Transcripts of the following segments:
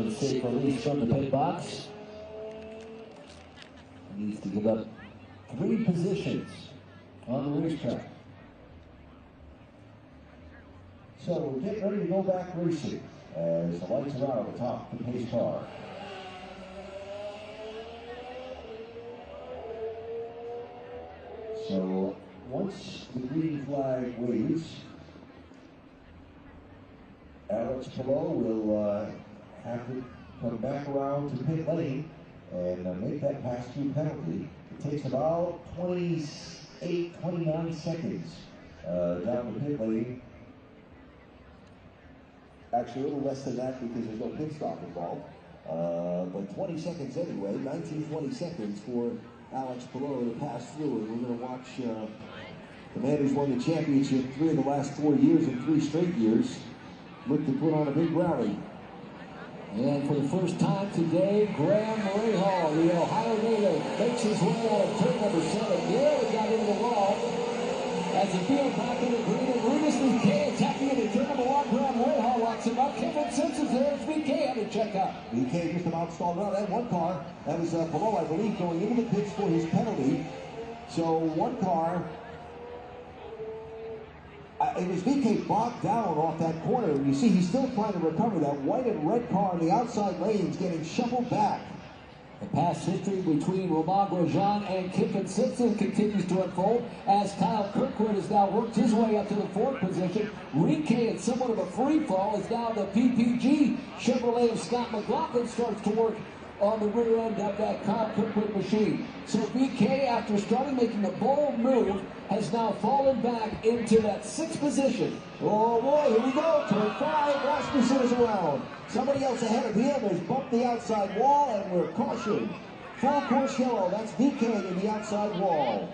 for the safe release from the pit box. He needs to give up 3 positions on the racetrack. So we're getting ready to go back racing as the lights are out on the top of the pace car. So once the green flag waves, Alex Palou will have to come back around to pit lane and make that pass-through penalty. It takes about 28, 29 seconds down the pit lane. Actually, a little less than that because there's no pit stop involved. But 20 seconds anyway, 19, 20 seconds for Alex Palou to pass through. And we're going to watch the man who's won the championship 3 of the last 4 years and 3 straight years look to put on a big rally. And for the first time today, Graham Rahal, the Ohio native, makes his way out of turn number 7. Nearly got into the wall. As the field back in the green, and Rudis VK attacking into turn number 1. Graham Rahal locks him up. Kevin Simpson's there. It's VK having to check out. VK just about stalled out. That one car, that was Palou, I believe, going into the pits for his penalty. So one car, it was VK bogged down off that corner. And you see he's still trying to recover. That white and red car in the outside lanes getting shuffled back. The past history between Romain Grosjean and Kevin Simpson continues to unfold as Kyle Kirkwood has now worked his way up to the 4th position. Rike, in somewhat of a free fall, is now the PPG Chevrolet of Scott McLaughlin starts to work on the rear end of that Kyle Kirkwood machine. So VK, after starting making a bold move, has now fallen back into that 6th position. Oh boy, here we go, turn 5, Rasmussen is around. Somebody else ahead of him has bumped the outside wall, and we're cautioned. Full course yellow, that's VK in the outside wall.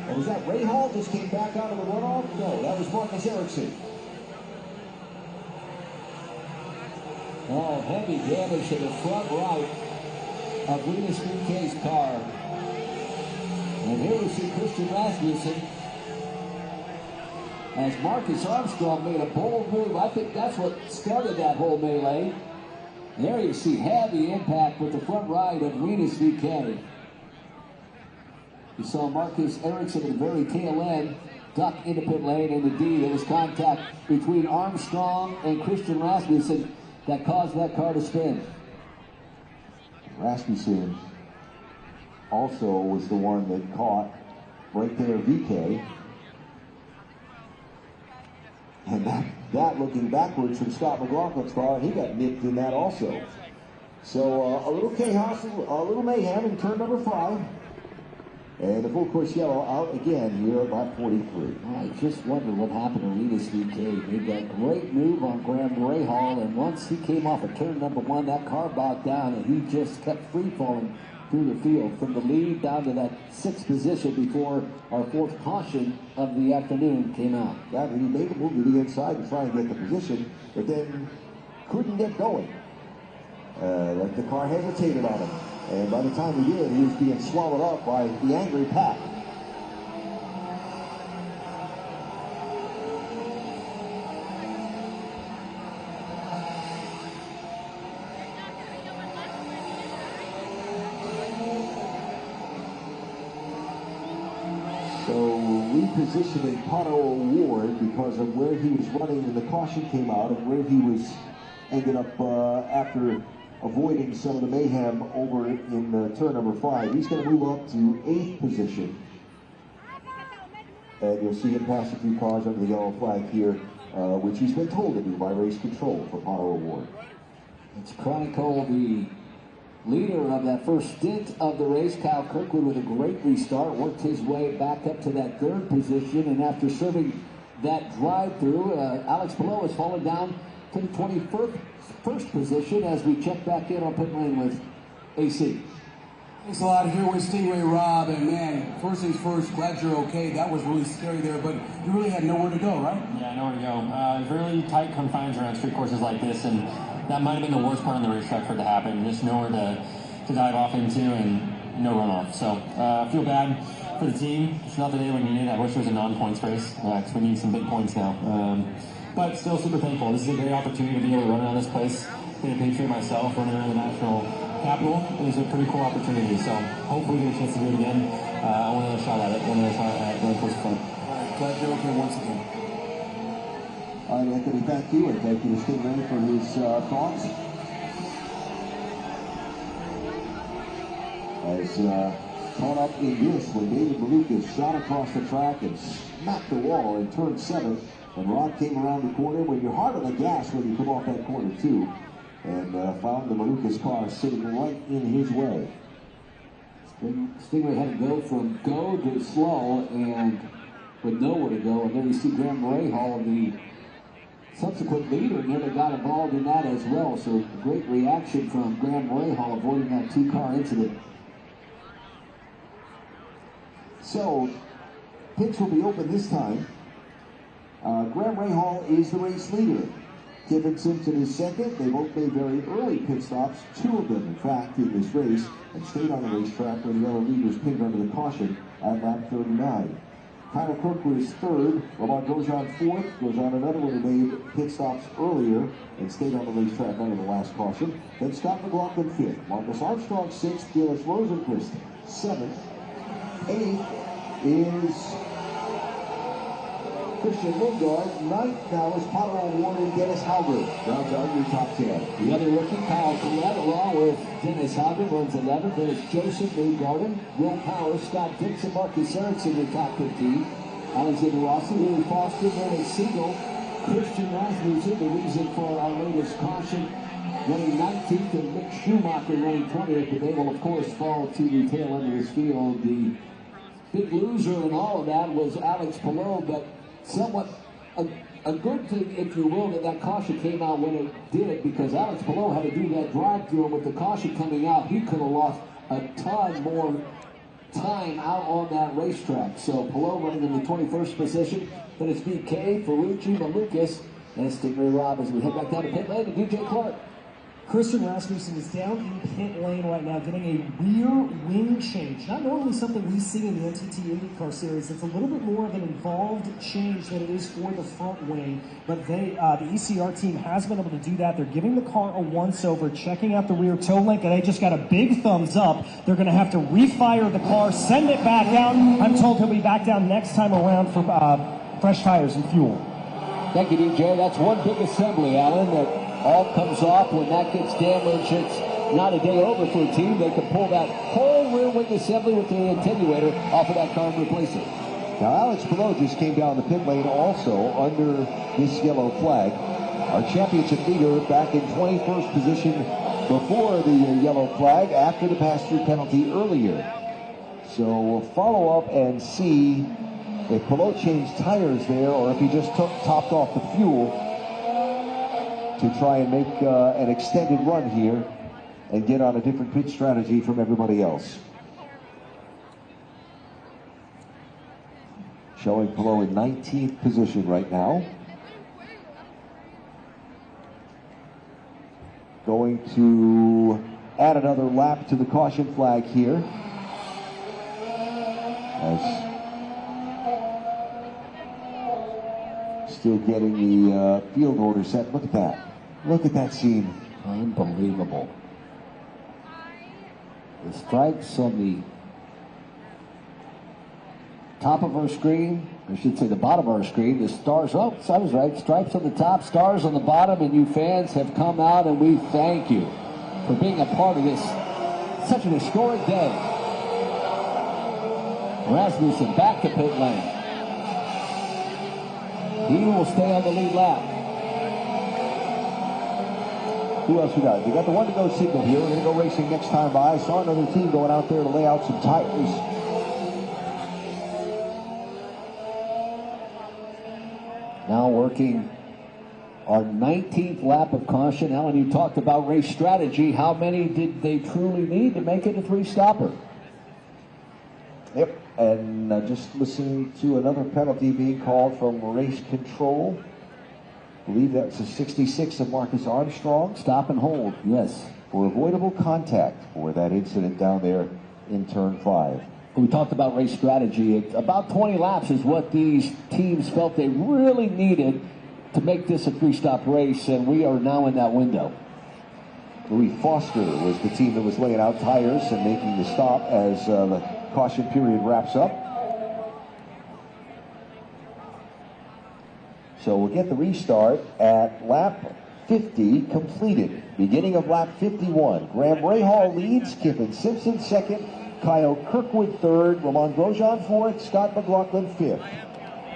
And was that Rahal just came back out of the runoff? No, that was Marcus Ericsson. Oh, heavy damage to the front right of Rudis VK's car. And here we see Christian Rasmussen as Marcus Armstrong made a bold move. I think that's what started that whole melee. And there you see heavy impact with the front right of Rudis VK. You saw Marcus Ericsson at the very tail end duck into pit lane, and indeed there was contact between Armstrong and Christian Rasmussen that caused that car to spin. Rasmussen also was the one that caught right there VK. And that looking backwards from Scott McLaughlin's car, he got nipped in that also. So a little chaos, a little mayhem in turn number 5. And the full course yellow out again here at lap 43. I just wonder what happened to Rudis VK. Made that great move on Graham Rahal, and once he came off of turn number 1, that car bogged down, and he just kept free falling through the field from the lead down to that 6th position before our 4th caution of the afternoon came out. Yeah, he made a move to the inside to try and get the position, but then couldn't get going. Like the car hesitated on him. And by the time he did, he was being swallowed up by the angry pack. So repositioning Pato O'Ward because of where he was running when the caution came out and where he was ended up after avoiding some of the mayhem over in turn number 5. He's going to move up to 8th position. And you'll see him pass a few cars under the yellow flag here, which he's been told to do by race control for Pato O'Ward. It's Chronicle, the leader of that first stint of the race. Kyle Kirkwood with a great restart, worked his way back up to that 3rd position, and after serving that drive-through, Alex Palou has fallen down to the 21st position as we check back in on pit lane with AC. Thanks a lot. Here with Stingray Rob, and man, first things first, glad you're okay. That was really scary there, but you really had nowhere to go, right? Yeah, nowhere to go. Really tight confines around street courses like this, and that might have been the worst part of the racetrack for it to happen. Just nowhere to dive off into and no runoff. So I feel bad for the team. It's not the day we need it. I wish it was a non-points race because we need some big points now. but still super thankful. This is a great opportunity to be able to run around this place. Being a Patriot myself, running around the national capital is a pretty cool opportunity. So hopefully we get a chance to do it again. I want another shot at it. One other shot at going towards the front. All right, glad you're okay once again. All right, Anthony, thank you, and thank you to Stingray for his thoughts. As caught up in this when David Malukas shot across the track and smacked the wall in turn 7, and Rod came around the corner. When you're hard on the gas when you come off that corner too, and found the Malukas car sitting right in his way. Stingray had to go from go to slow and with nowhere to go, and then you see Graham Rahal, the subsequent leader, nearly got involved in that as well. So a great reaction from Graham Rahal, avoiding that 2-car incident. So, pits will be open this time. Graham Rahal is the race leader. Kevin Simpson is second. They both made very early pit stops, 2 of them in fact in this race, and stayed on the racetrack when the other leaders pinned under the caution at lap 39. Kyle Kirkwood is third. Lamar Grosjean fourth. Grosjean, another one who made pit stops earlier and stayed on the racetrack under the last caution. Then Scott McLaughlin fifth. Marcus Armstrong sixth. Gilles Rosenquist seventh. Eighth is Christian Lundgaard. Ninth now is Potter O'Ward and Dennis Hauger. Rounds out your top 10. The other rookie, Kyle Collette, along with Dennis Hauger, runs 11th. There's Joseph Newgarden, Will Power, Scott Dixon, Marcus Erickson in the top 15. Alexander Rossi, Louis Foster, Vernon Siegel, Christian Rasmussen, the reason for our latest caution, running 19th, and Mick Schumacher running 20th, but they will, of course, fall to the tail end of this field. The big loser in all of that was Alex Palou, but somewhat a good thing, if you will, that caution came out when it did, because Alex Palou had to do that drive-through, and with the caution coming out, he could have lost a ton more time out on that racetrack. So Palou running in the 21st position. Then it's BK, Ferrucci, Malukas, and Stingray Rob as we head back down to pit lane to DJ Clark. Christian Rasmussen is down in pit lane right now, getting a rear wing change. Not normally something we see in the NTT IndyCar Series. It's a little bit more of an involved change than it is for the front wing, but the ECR team has been able to do that. They're giving the car a once-over, checking out the rear toe link, and they just got a big thumbs up. They're going to have to refire the car, send it back out. I'm told he'll be back down next time around for fresh tires and fuel. Thank you, DJ. That's one big assembly, Alan, that all comes off. When that gets damaged, it's not a day over for a team. They can pull that whole rear wing assembly with the attenuator off of that car and replace it. Now, Alex Palou just came down the pit lane also under this yellow flag. Our championship leader back in 21st position before the yellow flag after the pass-through penalty earlier. So we'll follow up and see if Palou changed tires there or if he just topped off the fuel to try and make an extended run here and get on a different pit strategy from everybody else. Showing Palou in 19th position right now. Going to add another lap to the caution flag here. As still getting the field order set. Look at that. Look at that scene. Unbelievable. The stripes on the top of our screen, I should say the bottom of our screen, the stars, oh, I was right, stripes on the top, stars on the bottom, and you fans have come out, and we thank you for being a part of this, such an historic day. Rasmussen back to pit lane. He will stay on the lead lap. Who else we got? We got the one to go signal here. We're going to go racing next time by. I saw another team going out there to lay out some tires. Now working our 19th lap of caution. Alan, you talked about race strategy. How many did they truly need to make it a 3-stopper? Yep, and just listening to another penalty being called from race control. I believe that's a 66 of Marcus Armstrong. Stop and hold, yes. For avoidable contact for that incident down there in turn 5. We talked about race strategy. About 20 laps is what these teams felt they really needed to make this a 3-stop race, and we are now in that window. Louis Foster was the team that was laying out tires and making the stop as the caution period wraps up. So we'll get the restart at lap 50 completed. Beginning of lap 51. Graham Rahal leads, Kiffin Simpson second, Kyle Kirkwood third, Romain Grosjean fourth, Scott McLaughlin fifth.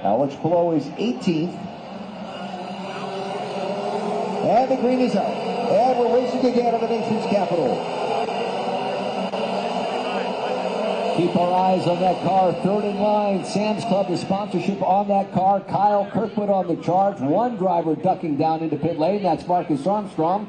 Alex Palou is 18th. And the green is out. And we're racing again in the nation's capital. Keep our eyes on that car. Third in line. Sam's Club, the sponsorship on that car. Kyle Kirkwood on the charge. One driver ducking down into pit lane. That's Marcus Armstrong.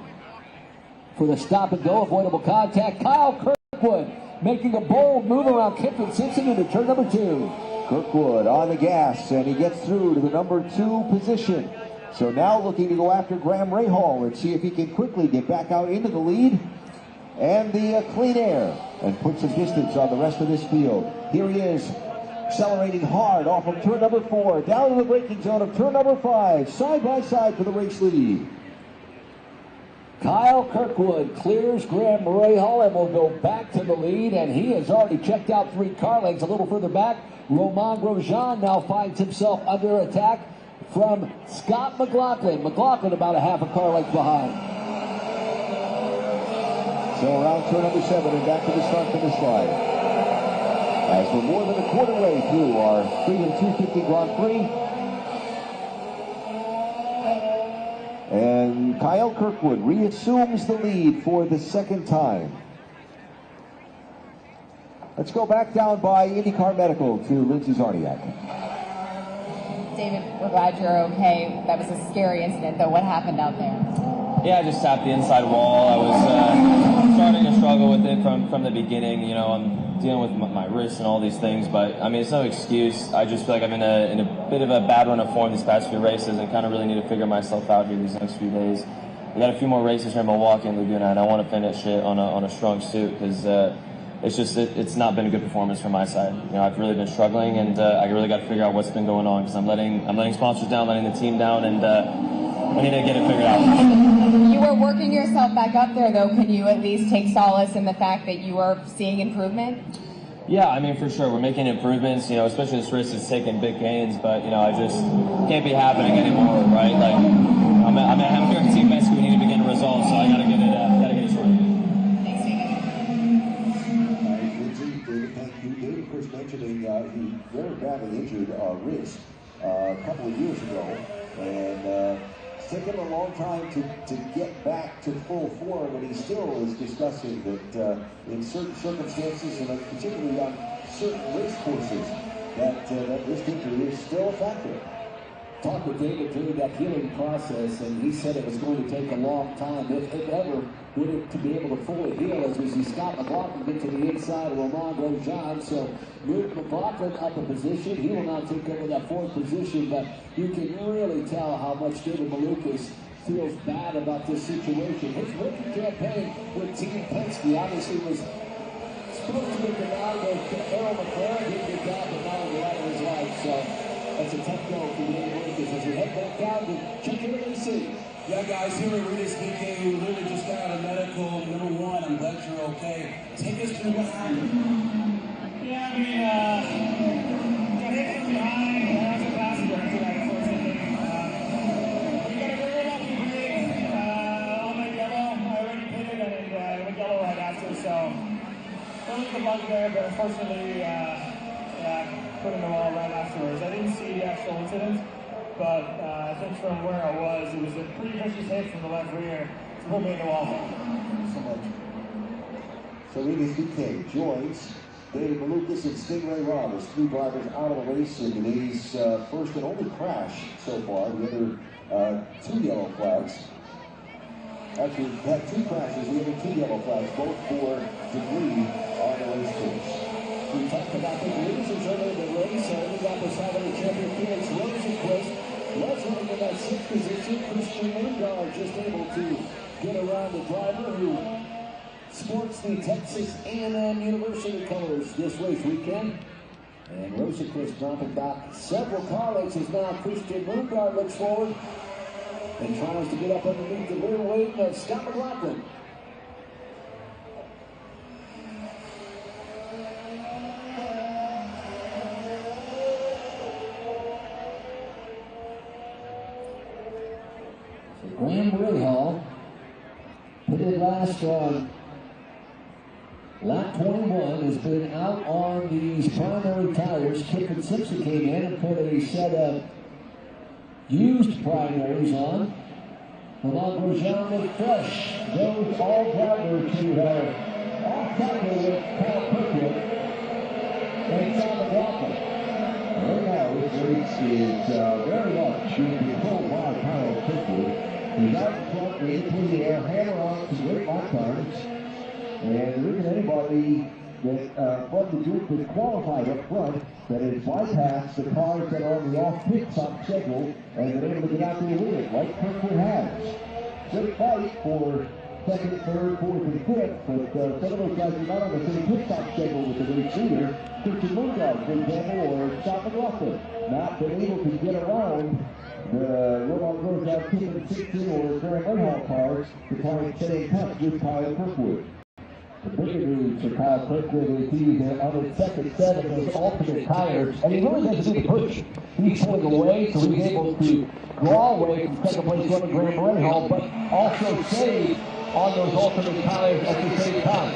For the stop and go, avoidable contact. Kyle Kirkwood making a bold move around Kiffin Simpson into turn number 2. Kirkwood on the gas, and he gets through to the number 2 position. So now looking to go after Graham Rahal and see if he can quickly get back out into the lead and the clean air and put some distance on the rest of this field. Here he is, accelerating hard off of turn number 4, down to the braking zone of turn number 5, side by side for the race lead. Kyle Kirkwood clears Graham Rahal and will go back to the lead, and he has already checked out 3 car lengths. A little further back, Romain Grosjean now finds himself under attack from Scott McLaughlin. McLaughlin about a half a car length behind. So around turn number 7 and back to the start finish line. As we're more than a quarter way through our Freedom 250 Grand Prix. And Kyle Kirkwood reassumes the lead for the second time. Let's go back down by IndyCar Medical to Lindsay Zarniak. David, we're glad you're okay. That was a scary incident, though. What happened out there? Yeah, I just tapped the inside wall. I was starting to struggle with it from the beginning. You know, I'm dealing with my wrist and all these things, but I mean, it's no excuse. I just feel like I'm in a bit of a bad run of form these past few races, and kind of really need to figure myself out here these next few days. We got a few more races here in Milwaukee and Laguna, and I want to finish it on a strong suit because it's not been a good performance from my side. You know, I've really been struggling, and I really got to figure out what's been going on because I'm letting sponsors down, letting the team down, and I need to get it figured out. You were working yourself back up there, though. Can you at least take solace in the fact that you are seeing improvement? Yeah, I mean, for sure. We're making improvements, you know, especially this race is taking big gains, but, you know, I just can't be happening anymore, right? Like, I'm here at Team Mexico. We need to be getting results, so I got to get it sorted. Thanks, David. David, thank you. David, of course, mentioning he very badly injured wrist a couple of years ago, and it's taken a long time to get back to full form, and he still is discussing that in certain circumstances, and particularly on certain race courses, that wrist injury is still a factor. Talked with David during that healing process, and he said it was going to take a long time, if ever, would it to be able to fully heal. As we see Scott McLaughlin get to the inside of Romain Grosjean, so move McLaughlin up a position. He will now take over that 4th position, but you can really tell how much David Malukas feels bad about this situation. His rookie campaign with Team Penske obviously was supposed to be the nod with Errol McLaren. He did that, but now the light of his life, so that's a tough go for David Malukas as we head back down to check in the city. Yeah, guys, here at Rita's DK, we literally just got out of medical. Number 1, I'm glad you're okay. Take us through what happened. Yeah, I mean, got hit from behind. I was a passenger today, unfortunately. We got a very lucky break. All my yellow, I already pitted, and I went yellow right after, so really good luck there, but unfortunately, put in the wall right afterwards. I didn't see the actual incident, but I think from where I was, it was a pretty vicious hit from the left rear to put me in the wall. So much. So Rita's DK joins David Malukas and Stingray Robb as 3 drivers out of the race in today's first and only crash so far. The other 2 yellow flags. Actually, we've had 2 crashes, the other 2 yellow flags, both for debris on the race course. We talked about the losers earlier in the race. Indianapolis Highway champion Felix Rosenquist was running in that 6th position. Christian Lundgaard just able to get around the driver who sports the Texas A&M University colors this race weekend. And Rosenquist dropping back several car lengths as now Christian Lundgaard looks forward and tries to get up underneath the rear wing of Scott McLaughlin. So Graham Rahal pitted last on lap 21, has been out on these primary tires. Kip and Simpson came in and put a set of used primaries on. Romain Grosjean with fresh. Those all drivers who have off tackle with Kyle Kirkwood and Tom McLaughlin. Right now, this race is very much being controlled by Kyle Kirkwood. He's out in front, between the air, hammer on some great lap times. And there isn't anybody that from the group that qualified up front that has bypassed the cars that are on the off-pit stop schedule and been able to get out there with it, like Kirkwood has. Good fight for second, third, fourth, and fifth, but some of those guys are not on the same pit stop schedule with the race leader. Christian Lundgaard, for example, or Scott McLaughlin, not been able to get around the Romain Grosjean, Kip and Simpson, or Graham Rahal cars to try and stay in touch with Kyle Kirkwood. The bigger news for Kyle Kirkwood is he's on his second set of those alternate tires, and he really doesn't need to push. He's pulling away, so he's able to draw away from second place runner Graham Rahal, but also save on those alternate tires at the same time.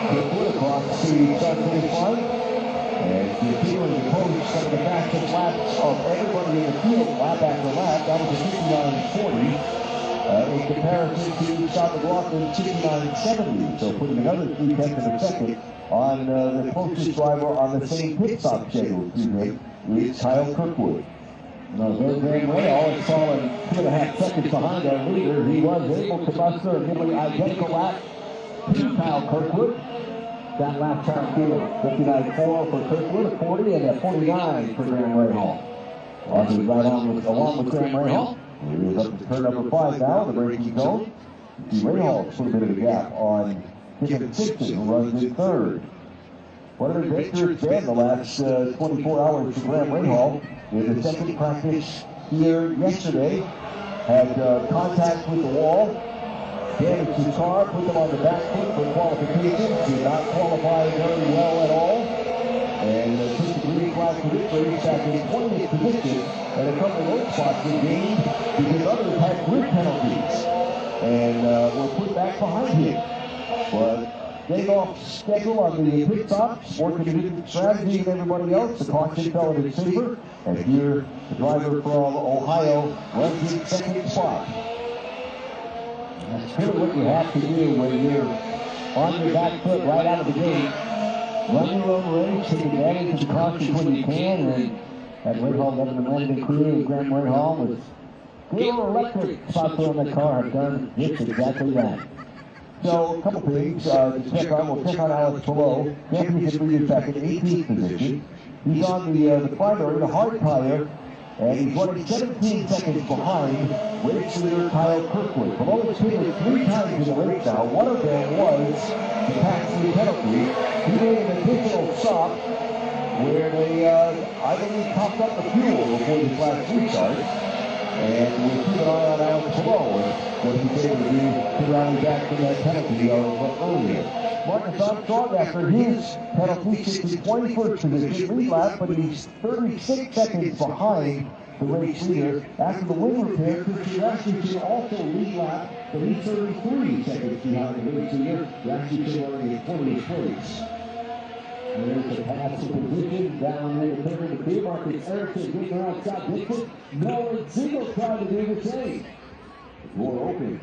Kirkwood across the start-finish line, and you're feeling the post some of the fastest laps of everybody in the field, lap after lap. That was a 59.40. In comparison to Scott McLaughlin, 69.70, so putting another 0.3 of a second on the closest driver on the same pit stop schedule to him is Kyle Kirkwood. Now, there's Graham Rahal, it's fallen 2.5 seconds behind our leader. He was able to muster a nearly identical lap to Kyle Kirkwood. That lap time field, 59.4 for Kirkwood, a 40, and a 49 for Graham Rahal. Also right on with, along with Graham Rahal. He is up to turn number 5 now in the braking zone. Rahal put a bit of a gap on Kip and Simpson, who runs in third. What an adventure it's been the last 24 hours for Graham Rahal. In the second practice here yesterday, had contact with the wall, damaged his car, put them on the back foot for qualification, did not qualify very well at all, and took the green flag for this race back in 20th position, and a couple of those spots were gained because others had grid penalties, and were put back behind him. But getting off schedule on the pit stops, working a different strategy than everybody else, the caution fell in his favor, and here the driver from Ohio runs in second spot. That's really what you have to do when you're on your back foot right out of the gate. Run your own race, take advantage of the caution when you can, and at Rahal, Devin the Landon crew, and Graham Rahal with good electric spots on the car have done just exactly that. So, a couple things to check on. We'll check on Alex Palou. Championship leader back in 18th position. He's on the primary, the hard tire, and he's running 17 seconds behind race leader Kyle Kirkwood. Palou has pitted 3 times in the race now. One of them was the pass-through penalty. He made an additional stop where they, I believe, topped up the fuel before this last restart. And we'll keep an eye on Alex Palou and what he's able to do to rally back from that penalty earlier. Marcus Armstrong, after his penalty, sits in 21st position, lead lap, but he's 36 seconds behind the race leader. After the wing repair, Christian Rasmussen also lead lap, but he's 33 seconds behind the race leader. Rasmussen running in 20th place. There's the pass to position down in the turn of the field. Marcus Erickson getting around Scott Dixon. Nolan Siegel trying to do the same. The door open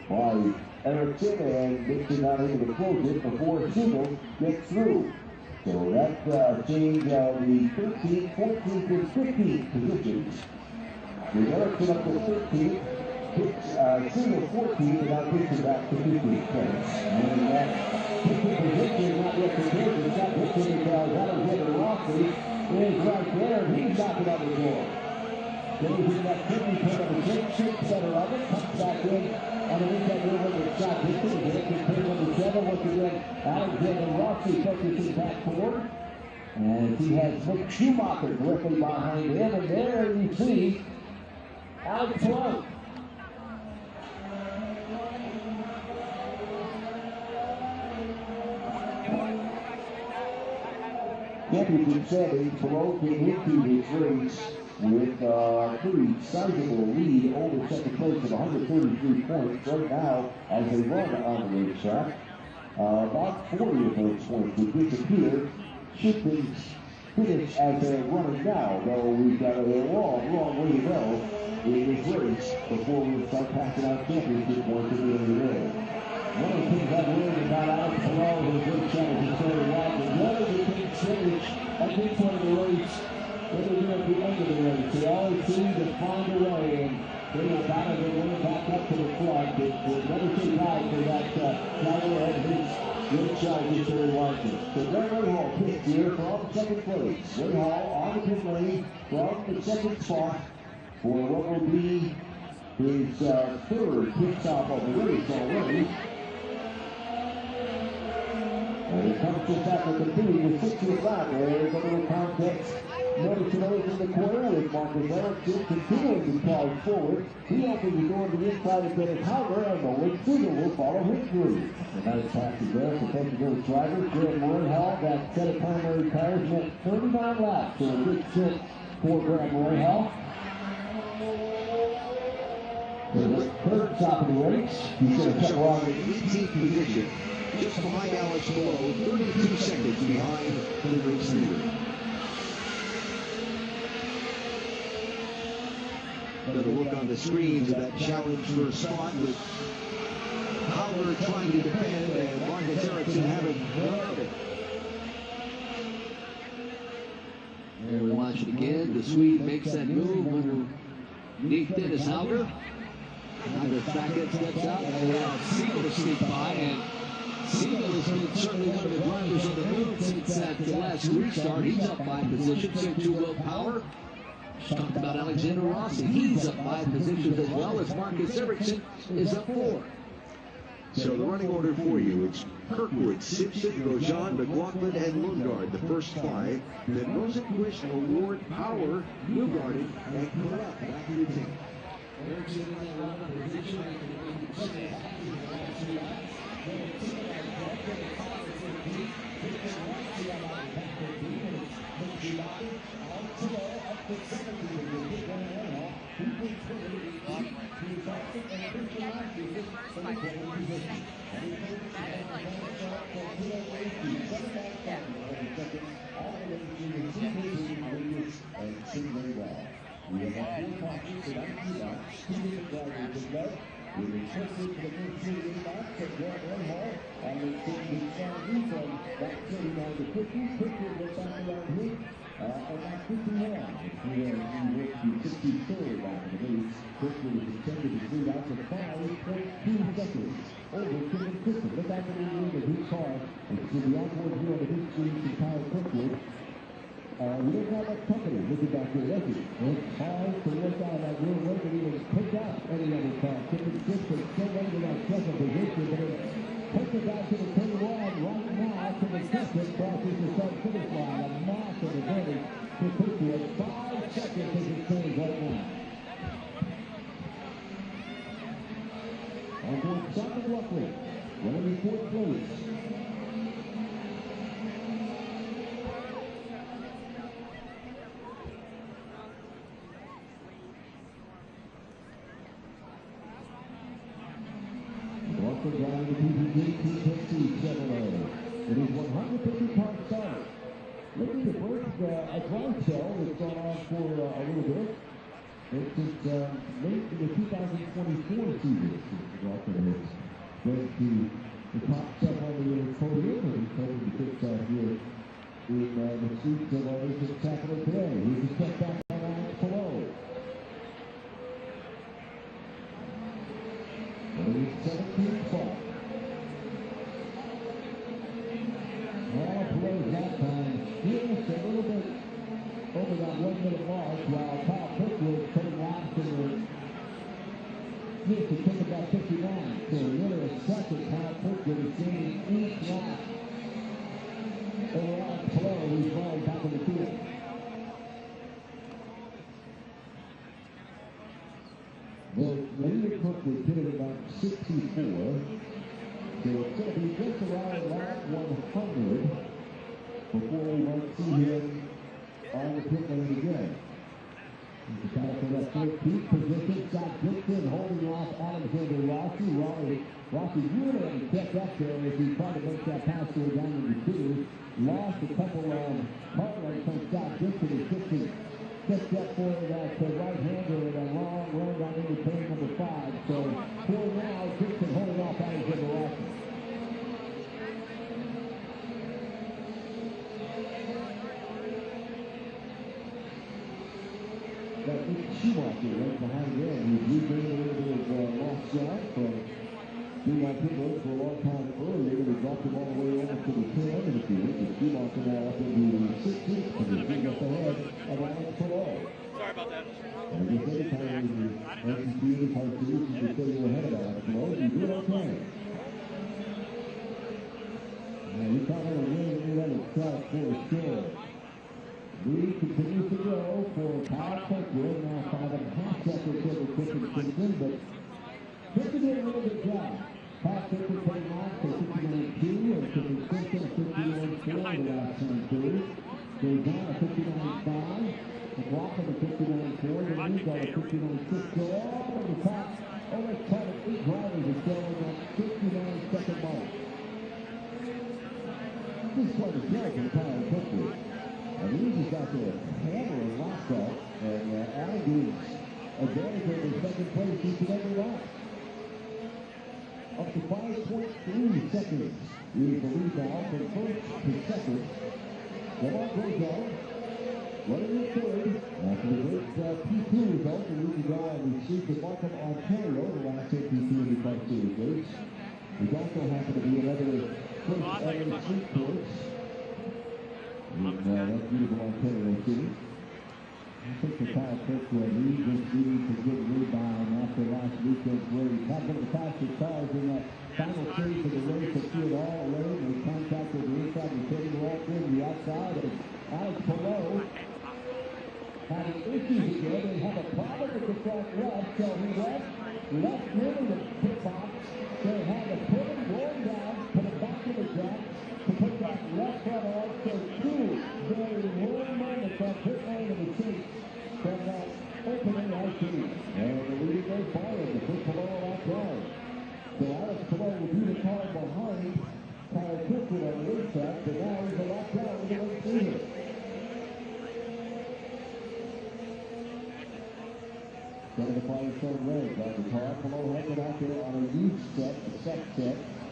by Erickson, and Dixon not able to close it before Siegel gets through. So that's a change of the 13th, 14th, and 15th positions. With Erickson up to 13th, Siegel 14th, and now Dixon back to 15th place. And that 15th position not yet prepared for Scott Dixon because Alexander Rossi is right there, and he's knocking on the door. Goes in that 50 turn of the 6 center of it, comes back in underneath that river with Scott Dixon. He's in turn number 7. Once again, Alexander Rossi focusing back forward. And he has Mick Schumacher directly behind him. And there you see Alex Palou. Championship Saturday, Palou came into this race with a pretty sizable lead over second place with 133 points. Right now, as they run on the racetrack, about 40 of those points would disappear should they finish as they're running now, though we've got a long way to go in this race before we start passing out championship points at the end of the day. One of the things I've learned about Alex Palou who's been trying to start a lot, and one of the things at this point of the race, what they do at the end of the race, they always seem to find a way and bring it back and bring it back up to the front. It never takes out for that driver and his good challenger, Terry Washington. So Ray Hall pits here from second place. Ray Hall on the pit lane from the second spot for what will be his third pit stop of the race already. And it comes just after completing the 60th lap. There's a little contest. Notice in the corner with Marcus Erickson continuing to charge forward. He opens the door to the inside of Dennis Hauger, and Nolan Siegel will follow him through. A nice pass is there for both of those drivers. Graham Royhall got set of primary tires, went 39 laps, so a good sit for Graham Royhall. For the third stop of the race, he's going to come along in 18th position, just behind Alex Palou, 32 seconds behind the race leader. Another look on the screens of that challenge for a spot with Howard trying to defend and Marcus Erickson having none of it. There we watch it again. The Swede makes that move underneath Dennis Hauger. Hauger back end steps out and allows Siegel to sneak by, and Siegel has been certainly one of the drivers on the move since that last restart. He's up 5 positions, same to Will Power. Just talked about Alexander Rossi. He's up 5 positions as well as Marcus Erickson is up 4. So the running order for you, it's Kirkwood, Simpson, Grosjean, McLaughlin, and Lundgaard, the first 5. Then Rosenquist, Award, Power, Newgarden, and Collette back in the team. Erickson in that run position we have 4 cautions and 19 laps, 2 different drivers in left. We requested for the first 2 laps at Grant Rahal, and they took the strategy from lap 39 to 50. Quickly went back around here, and lap 51. We worked the 63rd lap of the race. Quickly was extended to 3 laps at 5.2 seconds over Kevin Christian. Look out for the end of his car, and to the onboard view on the big screen from Kyle Kirkwood. We don't have that company looking back here, does it? It's hard to look out that real way and even pick up any other car. Kevin Christian still under that second position, but it takes it back to the 21 right now to the second, crosses the start-finish line. A massive advantage to Kirkwood. 5 seconds as it stands right now. On board Simon Luckman, running in 4th place. Driving the PPG Chevrolet. It is 150 car starter. Looking to break a dry spell that's gone on for a little bit. It's late in the 2024 season. Welcome break the top 7 on the podium, and he's hoping to fix that here in the seats of our racing capital today. Here's a step back on Alex Palou. And he's 17th spot. Palou's that time just a little bit over that 1 minute mark, while Kyle Kirkwood putting laps in the fifth to take about 59. So really a second, Kyle Kirkwood is gaining each lap over Alex Palou, who's falling back in the field. Kirkwood pitted about 64. So it's going to be just around lap 100 before we might see him on the pit lane again. He's got for that 14th position. Scott Dixon holding off Alexander Rossi. Rossi really kept up there as he tried to make that pass to down in the two. Lost a couple of car lengths from Scott Dixon. As Dixon stepped up for that right-hander in a long run down into turn number 5. So for now, Dixon holding off Alexander Rossi. Got Nick Schumacher right behind him. He's regained a little bit of lost ground from being on pit road for a long time earlier. They dropped him all the way over to the tail end of the field. And Schumacher now up into the 16th position, just ahead of Alex Palou. Sorry about that. And I guess every time the NCT IndyCar Series, you say you're ahead of Alex Palou, you do it okay. Now we caught on a win and we let it start for sure. Lead continues to grow for Kyle Kirkwood, now 5.5 seconds over Christian Simpson, but Christian did a really good job. Kyle Kirkwood 29 for 59.2 and Christian Simpson 59.4 in the last 10 series. Goes down to 59.5, McLaughlin to 59.4, the lead got a 59.6. So all of the top, only 8 drivers are still in that 59-second mark. This is quite a show for Kyle Kirkwood. And he's just out there hammering laps up and adding to his advantage over second place each and every lap. Up to 5.3 seconds is the lead now from first to second. Lamar Grosjean running in third. After the great P2 result, the lead guy received the Markham, Ontario, the last APC IndyCar Series race. There's also happened to be another first ever street course. That's beautiful Ontario City. I think the Kyle Kirkwood, he just needs a good rebound after last weekend's race. Not one of the fastest cars in that final stage of the race that threw it all away. They contacted the inside and taking the right through the outside. And Alex Palou having issues again. They have a problem with the front left, so he left nearly the pit box. They had to put him going down, put him back in the track to put that left front on. So two very warm moments on pit lane of the chase from that opening IC. And the lead goes forward to put Palou out down. So Alex Palou will be the car behind Kyle Kirkwood on the racetrack, but now he's a lap down with the race leader. Getting the Firestone Reds on the car. Palou has it out there on a huge set, the set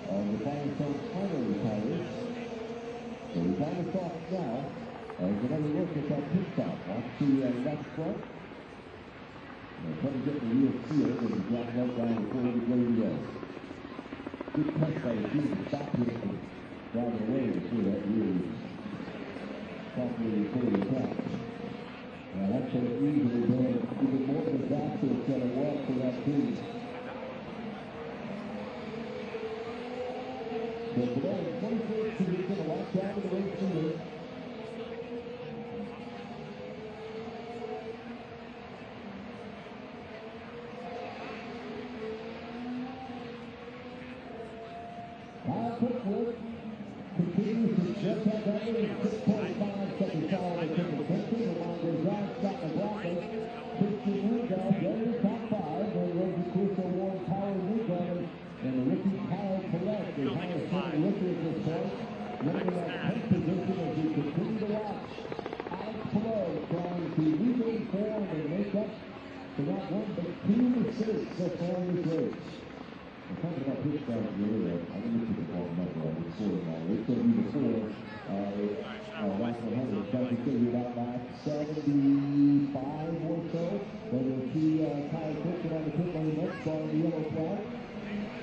of the Firestone primary tires. So he's on the top now. There's another look at that pit stop. Off to left front. Trying to get the rear seal and he dropped right down before the radio. Good touch by the team to stop him from driving away before that rear was properly fully attached. That should have easily been even more disastrous than it was for that team. So today, 21st position, a lap down to the race leader. Kyle Kirkwood continues to just have that lead, 6.5 seconds following Christian Simpson. Along with John Scott McLaughlin, Christian Rudolph, they're in the top 5. Then Rosie Crusoe, Warren Power, Rudolph, and the rookie Kyle Collette, the highest rated rookie at this point, running in that 10th position as we continue to watch Alex Palou trying to regain form and make up for not one but 2 mistakes so far in this race. I'm talking about pit stops earlier. I didn't look at the ball number. I was sorting now. They said you before last 100. It's going to be about 75 or so. Then we'll see Kyle Kirkwood on the pit lane next on the yellow flag.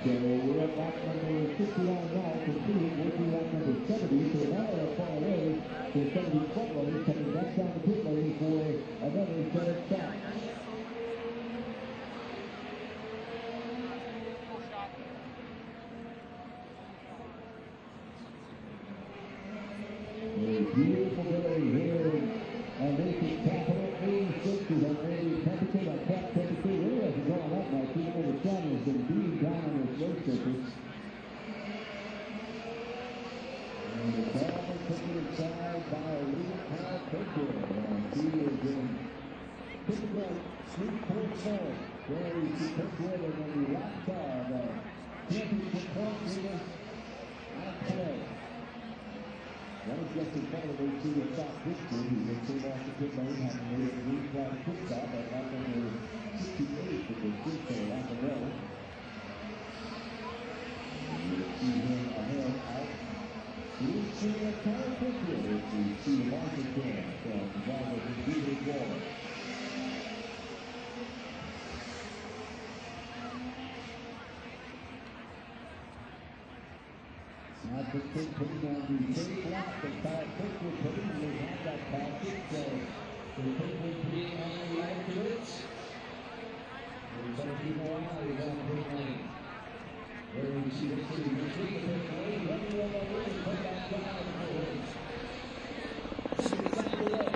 So we're at lap number 59 now. Completed. We'll be lap number 70. So now we're far away. So 70 front runners coming back down the pit lane for another set of stops. Beautiful day here on Nation's capital. 86 is our daily temperature. Our cap temperature really hasn't gone up much. Even though the sun is by Kyle Kirkwood. He is in picking right, sweet point forward. There we see Kirkwood and then the lap car, the championship point leader out of play. That was just in front of the two of top 15. He came off the pit lane, having made a green flag pit stop at lap number 68 with the good for lap of row. You'll see him ahead out. We'll see a car picture as we see the market there from the driver of the David Waller. Not the pit putting on the same lap that Kyle Kirkwood put in. They had that package, so the Kirkwood being on the afterwards. There's other people on the pit lane. Where we see the city retreat, the pit lane, running on the road, put that down the road. See what's out of the way.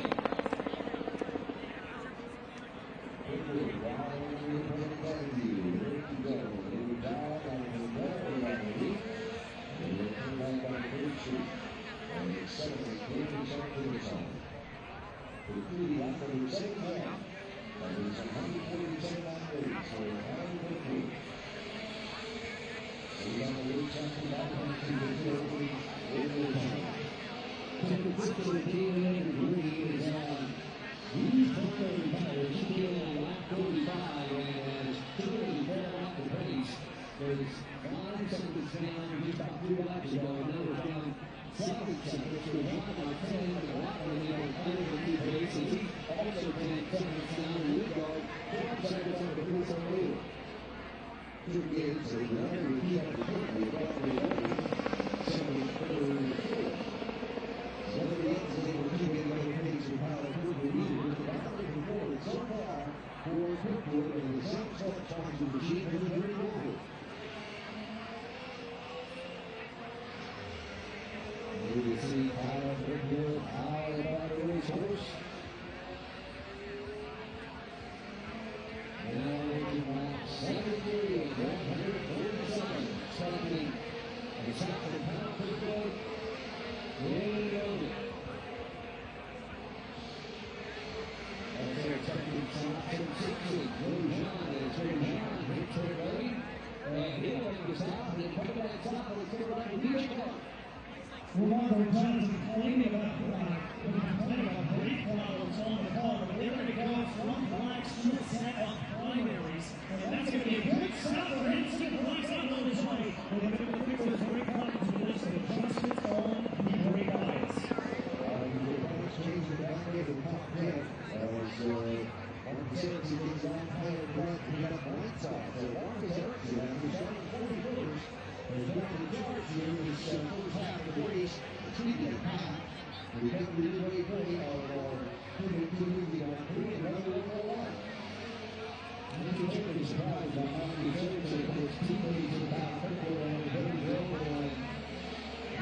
Kirkwood, while on the pit lane, there you go. They were down on the road, on the lead. And they're coming back on the third street. And the accelerates, dangerous on the finish line. For the crew, lap number 71. That is 147 lap race for Alan Kirkwood. So we got the race after that one to the third week. Number 6 of the team in the green is on. He's pulling tires. He came on lap 45 and is clearly well off the pace. There's 5 seconds down just about 3 laps ago, and now we're down 7 seconds. We're down by 10, and a lot of them are under the pace, and he's also 10 seconds down in the guard, 5 seconds on the pace on leader. Two games, so we're going to keep up the point. We've got the lead. Somebody third. Somebody else is able to keep it on the pace with Kyle Kirkwood either. With the battle forward so far for Kirkwood, and the same start times the machine has been very good. You can see Kyle Kirkwood out about the racehorse. Now looking at 73 and 147. Starting at the top of the Kyle Kirkwood. Way over. That's their second stop. 60. Grosjean is Grosjean. Hits her ready. And he'll make the stop. And then coming back top. And it's over back to IndyCar. Romano John's complaining about brake problems on the car, but they're going to go from blacks to a set of primaries. And that's going to be a good stop for him to get the blacks out on his way. We're going to fix those brake problems with this adjustment on the brake lines. The points change the back of the top 10 as Mark Sanchez gets on higher ground to get up right side. So Marcus Erickson, after starting 41st, has got the charge here in this first half of the race. Speaking of path, we come to the midway point of our 22 Grand Prix, and another one more line. I'm particularly surprised by Marcus Erickson, of course, teammates with Kyle Kirkwood and Billy Joe, and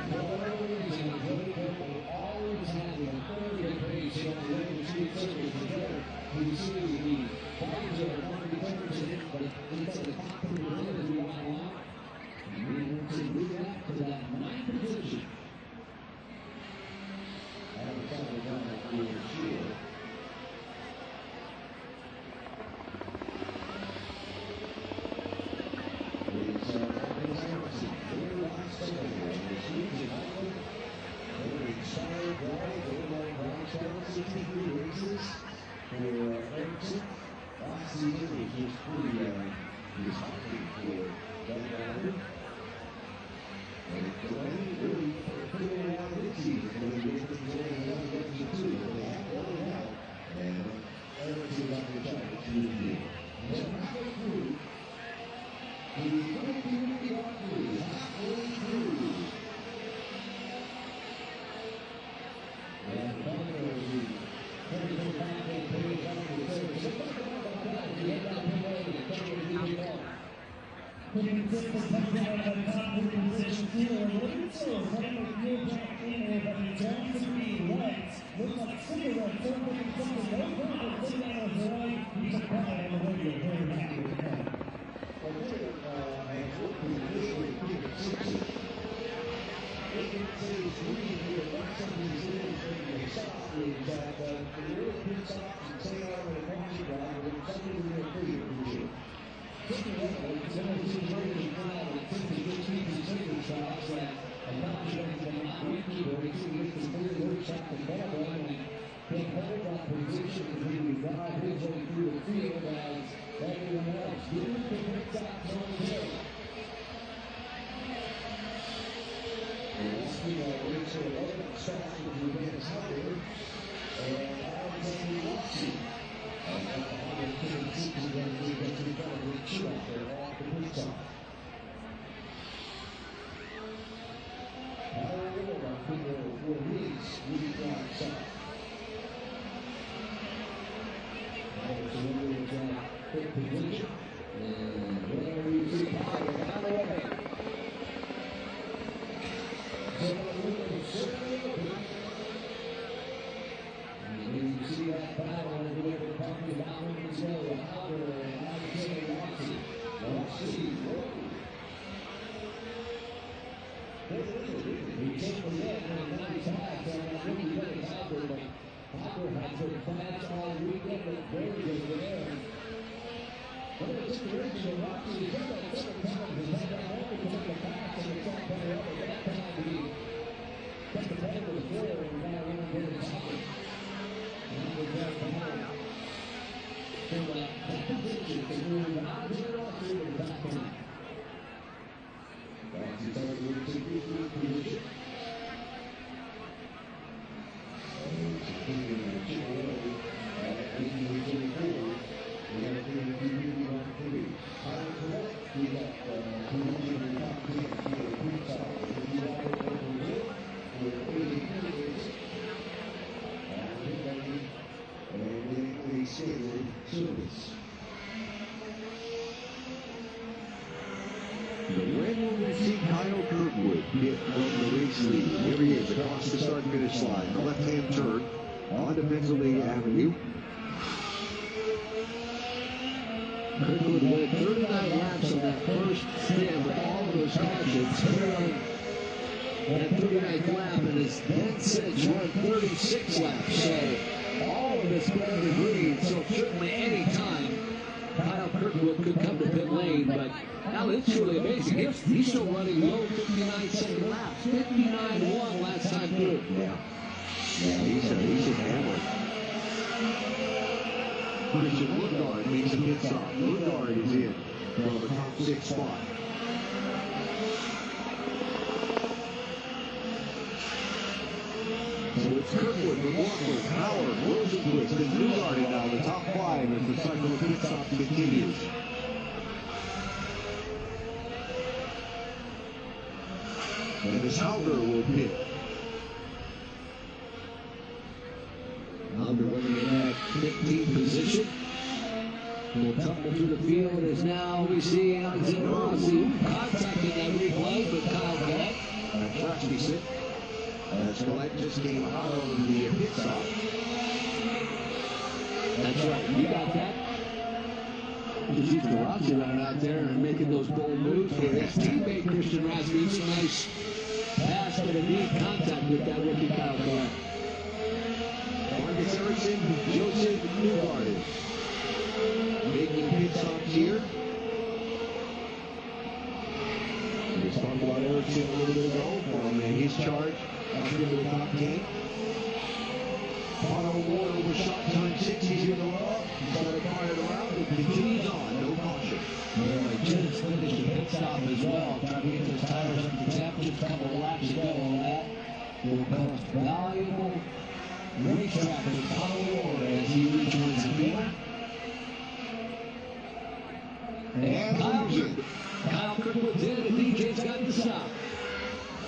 for whatever reason, Billy Joe will always have the third pace on the way to street circuit together. You see the bodies are Marcus Erickson, but it's at the top of the line as we line out. We want to move up to that 9th position. I have a couple of guys for sure. It's Marcus Erickson, very last second here. And it's using Michael. Very excited drive. They're going down 63 races for Erickson. Last season was just pretty disheartening for that driver. And it's really pretty out this season. And they get things in the other two. They have one out. And Erickson got the shot at Tuesday. So halfway through, the 20 is halfway through. And the Buffalo is the 24-5 page on the third. So what about that? We have that one way to try to do it all. Putting the comes out of the top position here. Looking so running with no back in there, but he's going to be right. Looks like cigarette, so looking something. No problem. Sitting out of the right. He's a pride on the radio. Very happy with that. Well, has worked with the officially pretty consistent.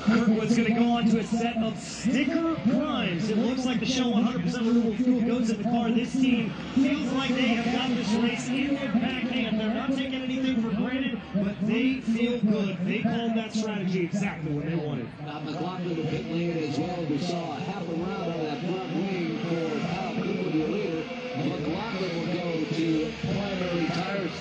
Kirkwood's going to go on to a set of sticker primes. It looks like the Shell 100% renewable fuel goes in the car. This team feels like they have got this race in their back hand. They're not taking anything for granted, but they feel good. They called that strategy exactly what they wanted. McLaughlin to pit lane as well. We saw a half a round on that front wing for Kyle Kirkwood the leader. McLaughlin will go to primary tires.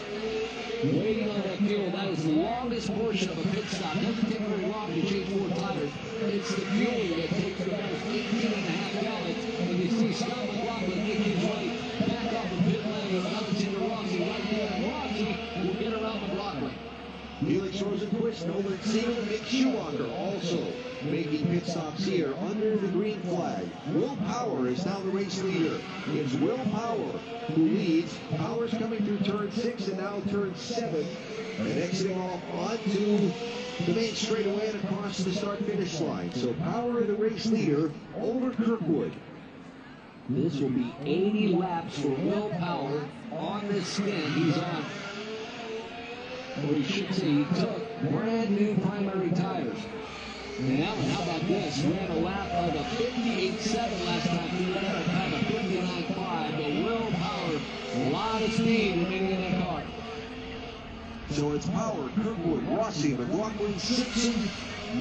Waiting on that fuel. that is the longest portion of a pit stop. It doesn't take very long to change 4 tires. It's the fuel that takes almost 18.5 gallons. And you see Scott McLaughlin make his way back off the pit lane with Alexander Rossi right there. And Rossi will get around McLaughlin. Felix Rosenquist, Nolan Siegel, Mick Schumacher also making pit stops here under the green flag. Will Power is now the race leader. It's Will Power who leads. Power's coming through turn 6 and now turn 7. And exiting off onto the main straightaway and across the start-finish line. So Power, the race leader, over Kirkwood. This will be 80 laps for Will Power on this spin. He's on, or he should say, he took brand new primary tires. And Alan, how about this? Ran a lap of a 58.7 last time. He ran a time of 59.5. But Will Power, a lot of speed remaining in that car. So it's Power, Kirkwood, Rossi, McLaughlin, Simpson,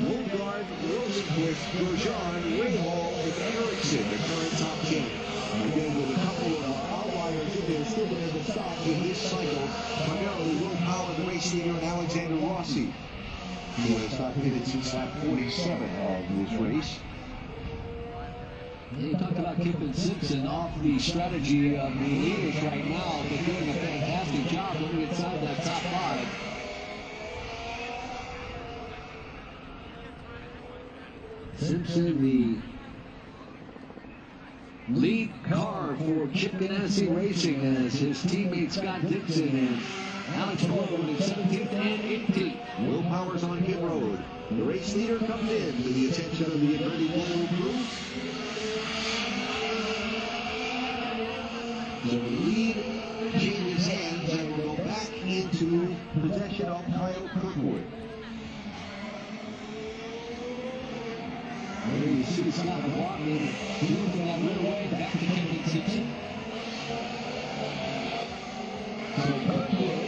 Lundgaard, Rosenquist, Grosjean, Rahal, and Ericsson, the current top 10. Again, with a couple of outliers in there, still there to stop in this cycle. Primarily Will Power, the race leader, and Alexander Rossi, who has not pitted since lap 47 of this race. You talked about Kip and Simpson off the strategy of the leaders right now. They're doing a fantastic job looking inside that top 5. Simpson, the lead car for Chip Ganassi Racing, as his teammate Scott Dixon and Alex Palou in 17th and 18th. Will Power's on pit road. The race leader comes in to the attention of the Andretti Global crew. The lead changes hands and will go back into possession of Kyle Kirkwood. There you see Scott McLaughlin moving that right away back to Kevin Simpson. So Kirkwood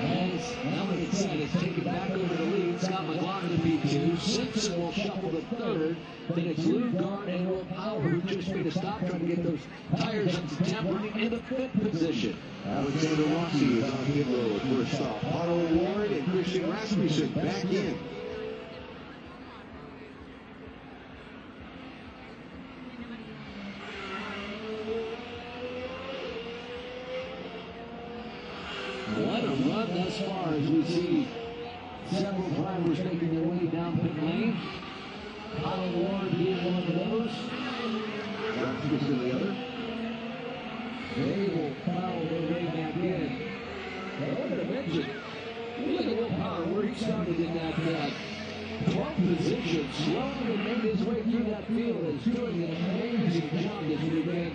has, now that it's said, is taken back over the lead. Scott McLaughlin P2. Simpson will shuffle the 3rd. Then it's Lundgaard and Will Power, who just made a stop trying to get those tires up to temp, running in the 5th position. Alexander Rossi is on pit road for a stop. Otto Ward and Christian Rasmussen back in. What a run thus far as we see several drivers making their way down pit lane. Otto Ward being one of those. Rasmussen the other. They will follow their way back in. I wanted to mention, look at Will Power where he started in that 12th position, slowly made his way through that field, and is doing an amazing job this weekend.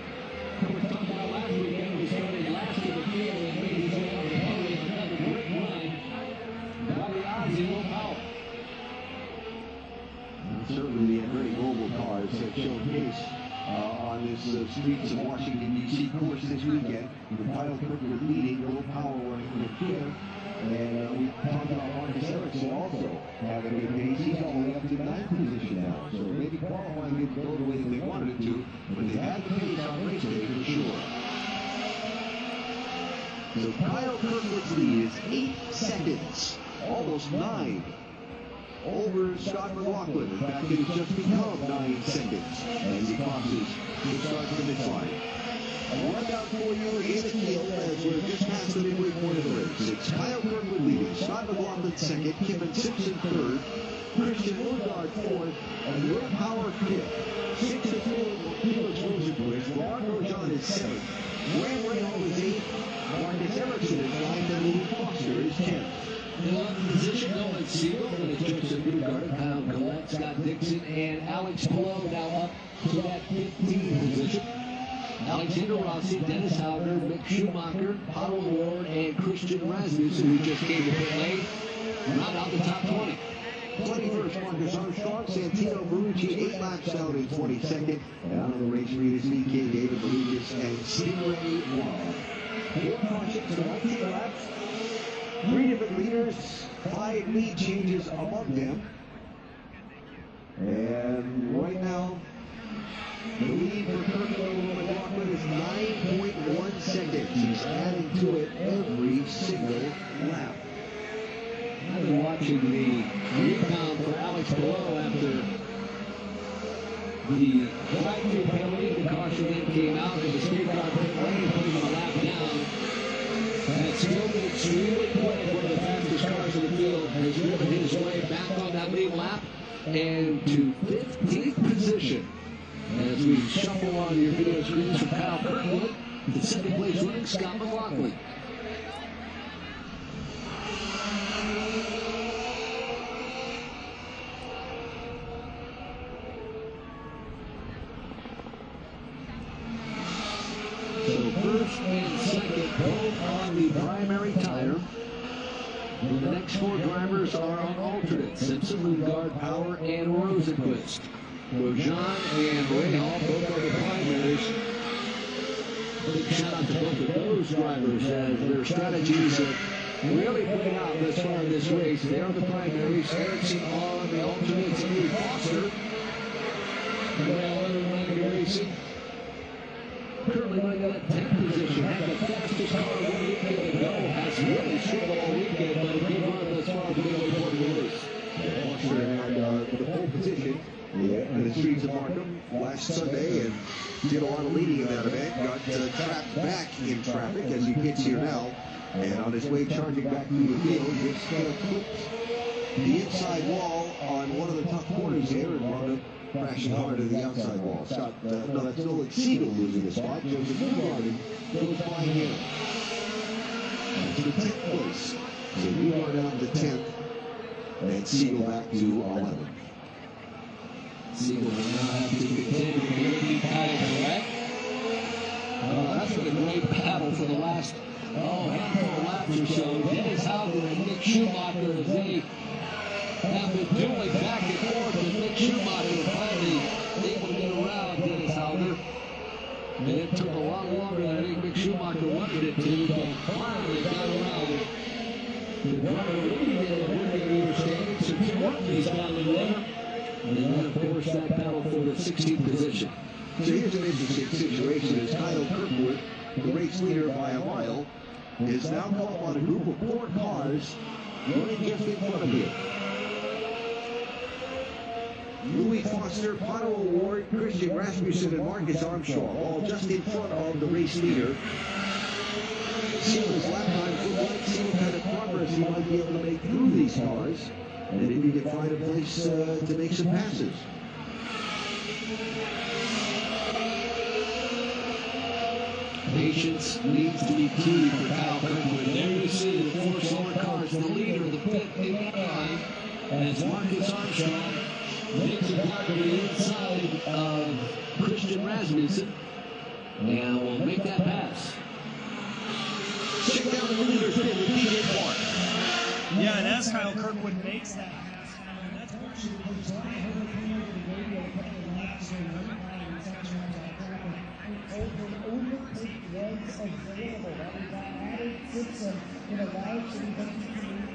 We were talking about last weekend, he started last in the field and made his way on the podium. Another great run by the Aussie Will Power. Certainly the Andretti Global cars have shown pace on this streets of Washington, D.C. course this weekend. With Kyle Kirkwood leading, Will Power running in 5th. And we talked about Marcus Ericsson also having a good pace. He's all the way up to 9th position now. So maybe qualifying didn't go the way that they wanted it to, but they had the pace on race day for sure. So Kyle Kirkwood's lead is 8 seconds, almost 9. Over Scott McLaughlin. In fact, it has just become 9 seconds as he crosses the start-finish line. One down for you in the field as we're just past the midway point of the race. It's Kyle Kirkwood leading, Scott McLaughlin 2nd, Kevin Simpson 3rd, Christian Lundgaard 4th, and Will Power 5th. 6th is Felix Rosenquist, Laurent Grosjean is 7th, Grant Rahal is 8th, Marcus Ericsson is 9th, and Louis Foster is 10th. In 11th position, Nolan Siegel, then it's Joseph Lundgaard, Kyle Collette, Scott Dixon, and Alex Palou now up to that 15th position. Alexander Rossi, Dennis Hauger, Mick Schumacher, Otto Ward, and Christian Rasmussen, who just came to pit lane, round out the top 20. 21st, Marcus Armstrong, Santino Ferrucci, 8 laps down in 22nd. And out of the race leaders, VK, David Lucas, and Stingray Wall. 4 cautions, 19 laps. 3 different leaders, 5 lead changes among them. And right now, the lead for Kirkwood McLaughlin is 9.1 seconds. He's adding to it every single lap. watching the rebound for Alex Palou after the drive-through penalty. The caution then came out, and the speed car put lane, putting him a lap down. And still extremely quick, one of the fastest cars in the field, has driven his way back on that lead lap and to 15th position. As we shuffle on your video screens from Kyle Kirkwood, the second place running Scott McLaughlin. So first and second both on the primary tire. And the next four drivers are on alternates: Simpson, Lundgaard, Power, and Rosenquist. Grosjean and Rahal both on the primaries. Big shout out to both of those drivers as their strategies have really played out thus far in this race. They're on the primaries, Ericsson on the alternates, and Foster. Racing. Currently running at 10th position, had the fastest car one weekend ago, has really struggled all weekend, but a good run thus far to be able to win the race. Foster had the pole position in the streets of Markham last Sunday and did a lot of leading in that event. Got trapped back in traffic as he hits here now, and on his way charging back through the field, just clipped the inside wall on one of the tough corners here and wound up crashing hard to the outside wall. Scott, no, that's Nolan Siegel losing a spot. Joseph Newgarden goes by him. To the 10th place. So Newgarden down to 10th, and Siegel back to 11th. Siegel will now have to contend with the Liberty title, correct? That's been a great battle for the last handful of laps or so. Dennis Hauger and Nick Schumacher, as they have been dueling back and forth, and Nick Schumacher finally able to get around Dennis Hauger. And it took a lot longer than I think Nick Schumacher wanted it to, but finally got around it. The driver leading in the leader standings, so Tim Wortley's battling there. And then, of course, that battle for the 16th position. So here's an interesting situation as Kyle Kirkwood, the race leader by a mile, is now caught on a group of 4 cars running just in front of him. Louis Foster, Pato O'Ward, Christian Rasmussen, and Marcus Armstrong, all just in front of the race leader. See his lap time look like, see what kind of progress he might be able to make through these cars, and if he can find a place to make some passes. Patience needs to be key for Kyle Kirkwood. There you see the 4 slower cars, the leader of the pit in that line, as Marcus Armstrong makes it down to the inside of Christian Rasmussen, and will make that pass. Check down the leader's pit with DJ Clark. Yeah, and as Kyle Kirkwood makes that pass, and that's partially because Brian Herbert came over the radio a couple of laps and overtake was available. That we got added system in a live so we can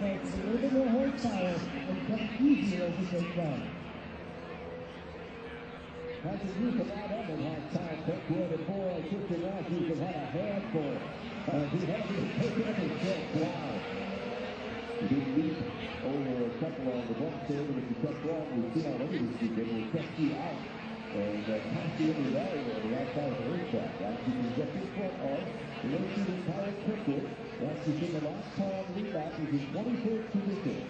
make a little bit more horsepower and become easier as we go down. As a group of that other had Kyle Kirkwood and boy, Christian Rasmussen had a handful. He had to take everything. Wow. He did leap over a couple of the bumps there, but if you kept wrong, we see how others do it. We'll check you out. And pass you into the area on the right side of the racetrack. Right? You can get in front of the race leader Kyle Kirkwood. That's in the last time lead lap. He's in 23rd position.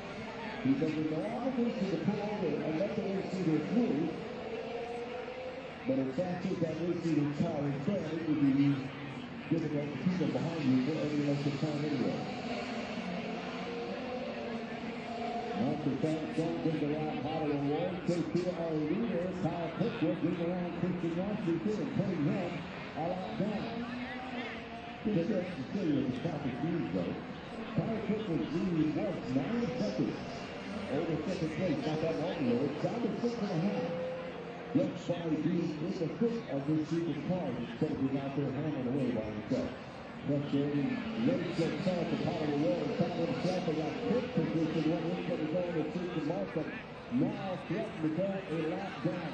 He's under no obligation to pull over and let the race leader through. But if that is that race leader's car instead, it would be difficult to keep them behind you for every length of time anyway. After Armstrong brings around Pato O'Ward, takes to our leader, Kyle Kirkwood, brings around Christian Rasmussen and putting him all out down. This is to see with the traffic news though. Kyle Kirkwood's lead was 9 seconds over second place, not that long ago. It's down to 6.5. Looks by being in the foot of this group of cars instead of being out there hammering away by himself. That's the race himself to Pato O'Ward, found himself in that fifth position, went into the zone of Christian Markham, now threatened to go a lap down.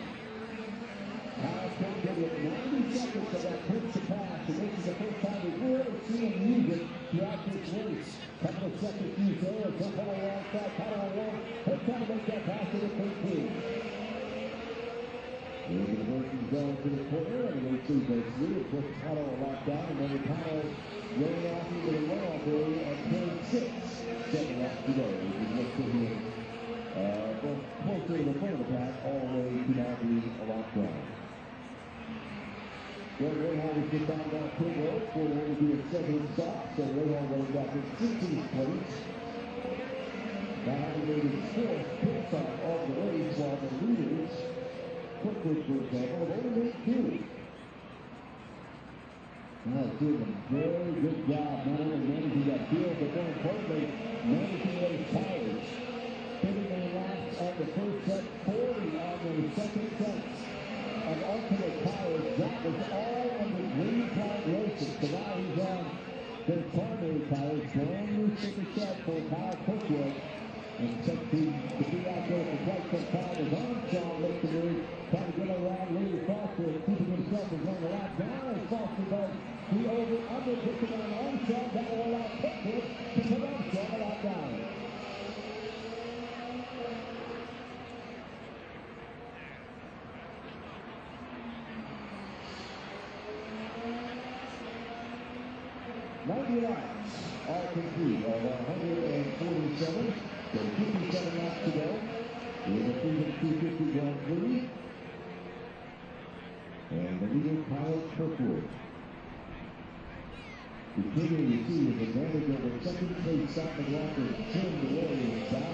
Kyle Kirkwood with 90 seconds of that pinch to pass, and this is the first time we've really seen him use it throughout this race. Couple of seconds used there, he'll pull alongside Pato O'Ward. They're trying to make that pass to the 13. Here's the version going to the corner, and they see the three, puts Pato a lot down, and then Pato running off into the runoff area at turn 6. 7 laps to go. As you look to here, closer to the front of the pack, all the way to now being a lap down. Well, Rahal was just down that pit road for there to be a second stop, so Rahal running back in 16th place. Now having made his 4th pit stop of the race, while the leaders, Quickly, for example, have only made 2. Now, doing a very good job, not only managing that field, but more importantly, managing those tires. 39 laps on the first set, 40 on the second set of ultimate tires. That was all of the green flag racing. So now he's on the primary tires, brand new sticker set for Kyle Kirkwood. And set to be out there for quite some time as Armstrong makes the move, trying to get around Lee Foster and keeping himself from going a lap down as Foster does the over-under picking on Armstrong. That will allow Kirkwood to put Armstrong a lap down. Laps are complete of 147. So 57 laps to go. We're the Freedom 250 Grand Prix. And the leader, Kyle Kirkwood. Continuing to see his advantage over second place South McLaughlin. Tim Williams down.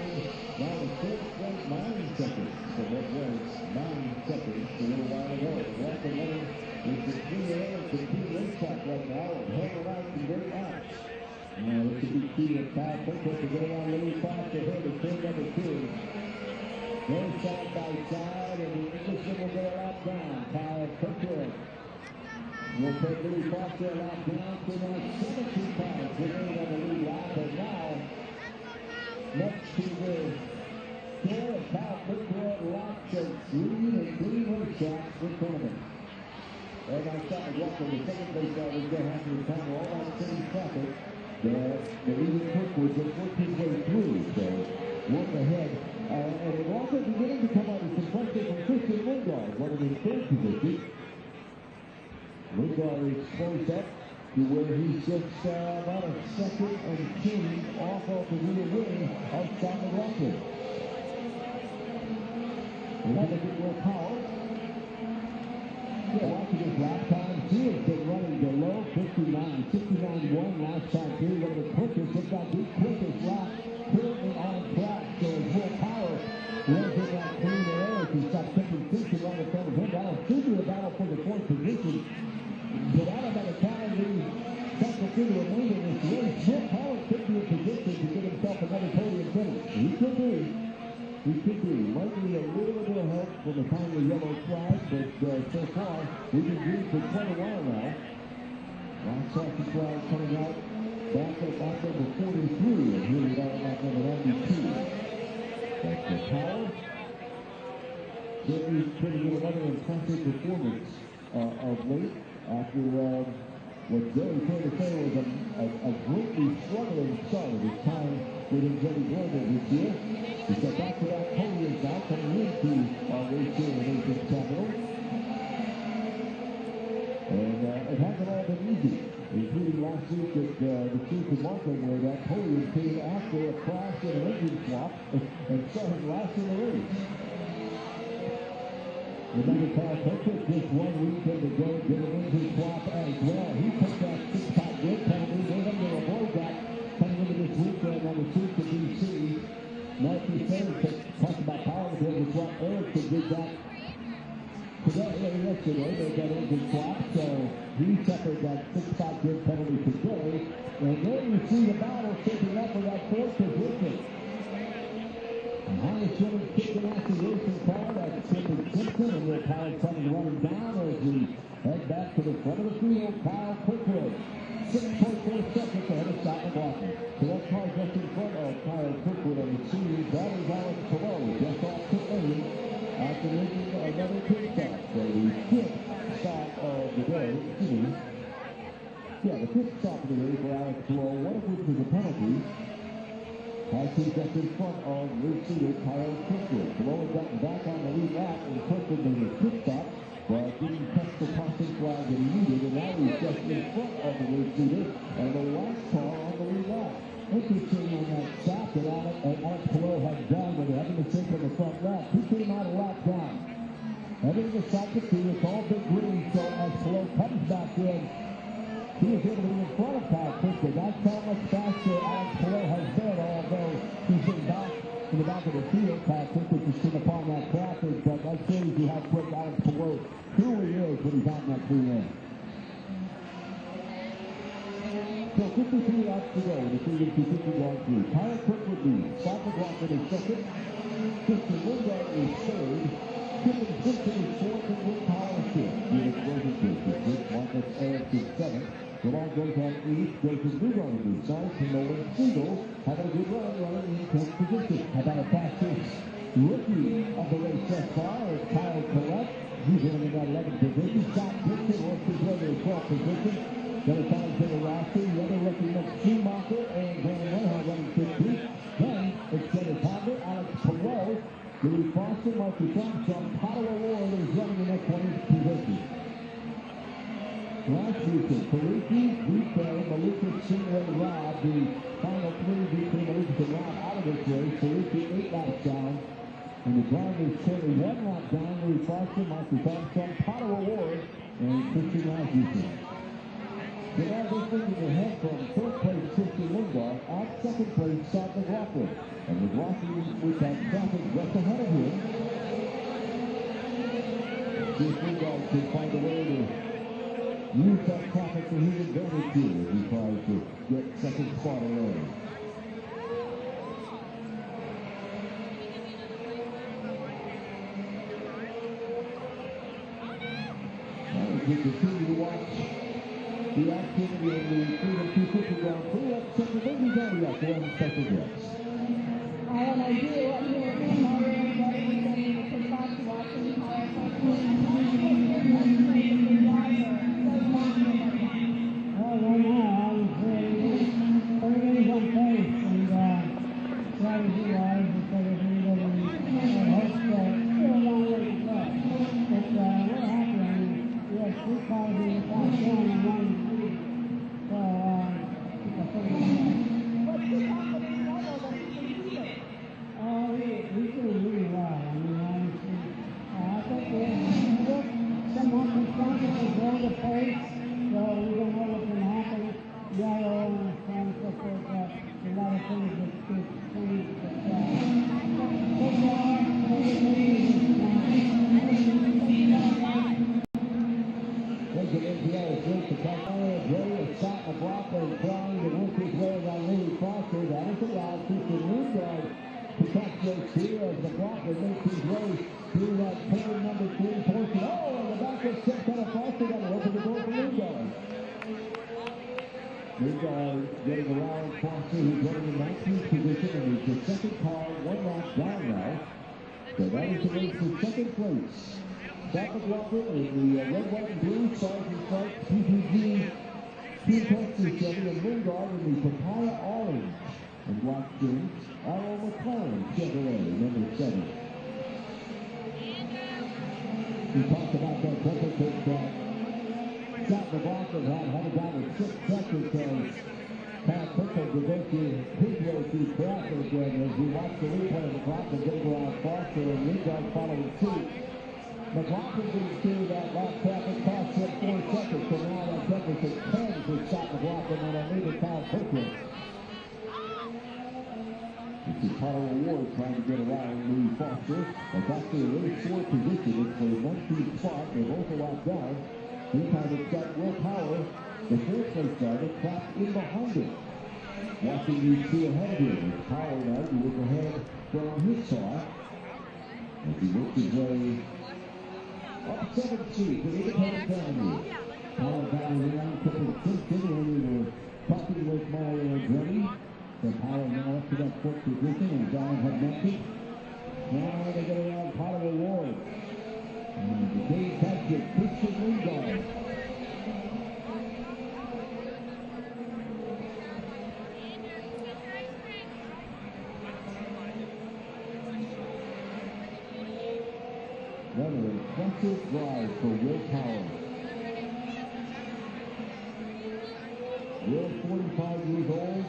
Now the third place, 9 seconds. So that was 9 seconds a little while ago. McLaughlin running with the 3 air to 2 racetrack right now. And hanging out some great laps. Now this could be key to Kyle Kirkwood to get around Lee Foster here to turn number 2. They're side by side, and the Englishman will get a lap down. Kyle Kirkwood will take Lee Foster a lap down to now 17 pounds remaining on the lead lap. And now, next to the door of Kyle Kirkwood, lots of green and green racetracks in front of him. And I thought McLaughlin, the second place driver, is going to have to encounter all that same traffic. The leading Kirkwood just worked his way through, so work ahead. And it also beginning to come out of some pressure from Christian Lindgaard, one of his third position. Lindgaard is close up to where he sits about a second and 10 off of the rear wing of Scott McLaughlin. Another bit more power. Yeah, watching his lap time, he has been running below 59.1 last time too. One of the quickest, if not the quickest lap currently on track. So his full power runs in that clean air as he stops taking Christian right in front of him. That'll still be a battle for the 4th position. But out of that time, the second through the remainder of this race, Full power could be in position to get himself another podium finish. He could be. He could be. Might be a little bit of help from the time of the yellow flag, but so far, we've been green for quite a while now. Last safety flag coming out back at lap number 43, and here we got lap number 92. That's the power. Certainly trying to get another impressive performance of late after what Jerry fair to say was a greatly struggling start of his time with Jerry Gordon this year. He got back to that podium now, coming into our race here in the nation's capital. And it hasn't all been easy, including last week at the Chief of Markham, where that podium came after a crash and an engine swap and started last in the race. Remember, Kyle Kirkwood just 1 weekend ago did an engine swap as well. He took that 6-pack grid penalty, gave him to avoid that coming into this weekend on the Chief of DC. Matthew Sayers talked about power to him, what Erickson did that today or yesterday. They got engine swap, so he suffered that 6-pack grid penalty today. And there you see the battle taking up for that 4th position. The highest running Chicken Active racing car, that's Clifford Simpson, and their power coming running down as we head back to the front of the field. Kyle Kirkwood, 6.4 seconds ahead of Scott McLaughlin. So that car just in front of Kyle Kirkwood on the scene. That is Alex Palou, just off pit lane after making another pit stop. So the 5th stop of the day, the 5th stop of the day for Alex Palou, one of which was a penalty. He gets in front of lead-seated Kyle Kirkwood. Below got back on the lead lap, and Kirkwood made a quick stop, but didn't touch the caution flag that he needed, and now he's just in front of the lead-seated, and the last car on the lead lap. Interesting on that stop that Alex Palou had done when they had a mistake on the front lap. He came out a lap down. Heading to stop the two, it's all big green, so as Palou comes back in, he was able to be in front of Kyle Kirkwood. That's how much faster Alex Palou has been, although he's been back in the back of the field. Kyle Kirkwood just came upon that traffic, but that shows you how quick Alex Palou truly is when he's out in that clean air. So 53 laps to go in the Freedom 250 Grand Prix. Kyle Kirkwood leads. Scott McLaughlin is second. Christian Lundgaard is third. Kevin Simpson is fourth, and Will Power fifth. Felix Rosenquist is fifth. Marcus Eric is seventh. Roland goes on eighth. Jason Newgarden is ninth. And Nolan Siegel having a good run, running in 10th position. How about a fastest rookie of the race thus far is Kyle Collette. He's running in that 11th position. Scott Dixon works his way to the 12th position. Then it's Alexander Rossi, the other rookie Mick Schumacher, and Brandon Reinhardt running 15th. Then it's Dennis Hogger, Alex Palou, Louis Foster, Marky Thompson, Tyler Ward is running in that 20th position. Last weekend, Pariki, Vito, Malukas, Singway, Rob, the final three between Malukas and Rob out of this race. Pariki 8 laps down, and the drivers currently 1 lap down. Louis Foster, Marky Thompson, Tyler Ward, and Christian Rasmussen. So now they're thinking ahead from third place Christian Lundgaard, out second place Scott McLaughlin. And McLaughlin with that traffic just ahead of him. See if Lundgaard can find a way to use that traffic to his advantage here as he tries to get second spot away. Now we continue to watch the activity in the Freedom 250 Grand Prix at second ladies only up for one special guest. I want to do what you were doing already, everybody was saying to come back to watching Kyle Kirkwood. Oh, right now, I was everybody's on pace, and strategy-wise, because of everybody, I hope still a long way to go. But we're happy. I mean, we have 3 cars in the top 10 and 1 in 3. So, what's the confidence level that we can do it? Oh, we do really well. I mean, honestly, I think we're somewhat conservative to grow the pace, so we don't know what's going to happen. Yellow and so forth, a lot of things that could change, but so far, Scott McLaughlin trying to work his way around Louis Foster. That is allowed Christian Lundgaard to catch those two as McLaughlin makes his way through that turn number 3 portion. Oh, and the back is set kind of Foster got to open the door for Lundgaard. Lundgaard getting around Foster, who's running in 19th position, and he's the second car 1 lap down now. So that is the race for second place. Scott McLaughlin in the red, white, and blue Sergeant Stripes PPG Team Texas Chevy, and Lundgaard in the papaya orange and black trim. Arrow McLaren Chevrolet, number 7. We talked about that temperature that Scott McLaughlin had it down in 6 seconds as Kyle Kirkwood would go through his way through traffic, and as we watch the replay of McLaughlin getting around Foster and Lundgaard following suit. McLaughlin didn't do that lap traffic, cost him 4 seconds, so now that deficit 10 for Scott McLaughlin and a leader Kyle Kirkwood. This is Tyler Ward trying to get around Louis Foster. That's actually a really 4 position. It's for a 1-2 spot. They're both a lap down. Meantime, it's got Will Power, the 4th place driver, trapped in behind him. Watching these two ahead of him. It's Power now, who was ahead from his side. As he works his way up 7th Street, the Independence Avenue. Power down around Triple Simpson, and we were talking with Mario Andretti. So Power now up to that 4th position, and John had mentioned. Now they get around Tyler Ward. And the game catch it, Christian Lundgaard. Another impressive drive for Will Power. Will, 45 years old.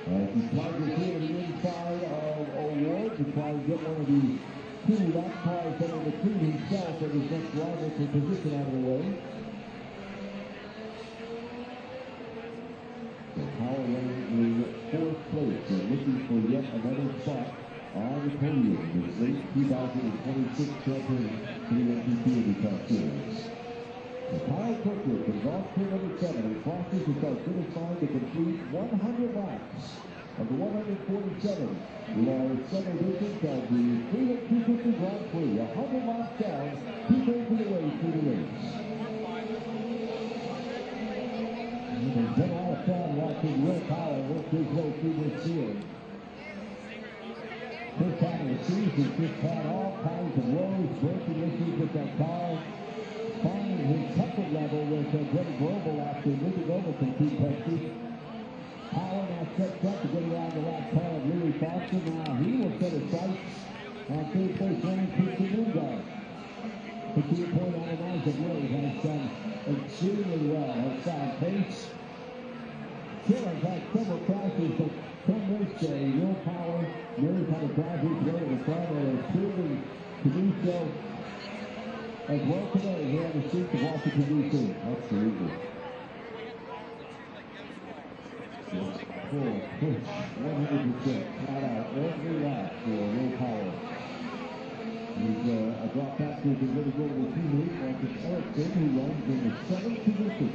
He tried to clear the inside of O'Ward to try and get one of the two lap cars that are between himself and his next rival for position out of the way. So Power running in fourth place and looking for yet another spot on the podium in the late 2026 campaign for the NTT IndyCar Series. So Kyle Kirkwood comes off turn number 7 and crosses the start-finish line to complete 100 laps of the 147 in our summer edition of the Freedom 250 Grand Prix. 100 laps down, 2/3 of the way through the race. There's been a lot of fun watching Will Power work his way through this field. First time of the season, just had all kinds of lows, breaking issues with that car. Finding his comfort level with Greg Grobel after moving over from Pete Pesky. Power now sets up to get around the last car of Louis Foster. Now he will set his sights on third place running Christian Lundgaard. But to your point, Alan Isaac has done extremely well. Has found pace. Still has had several crashes, but come race day, Will Power knows how to drive his way in the front and is proving to do so as well today here on the streets of Washington, D.C. Absolutely. Full push, 100%, flat out, every lap for Will Power. He's a drop back to the really good with teammate Marcus Erickson, who runs in the 7th position.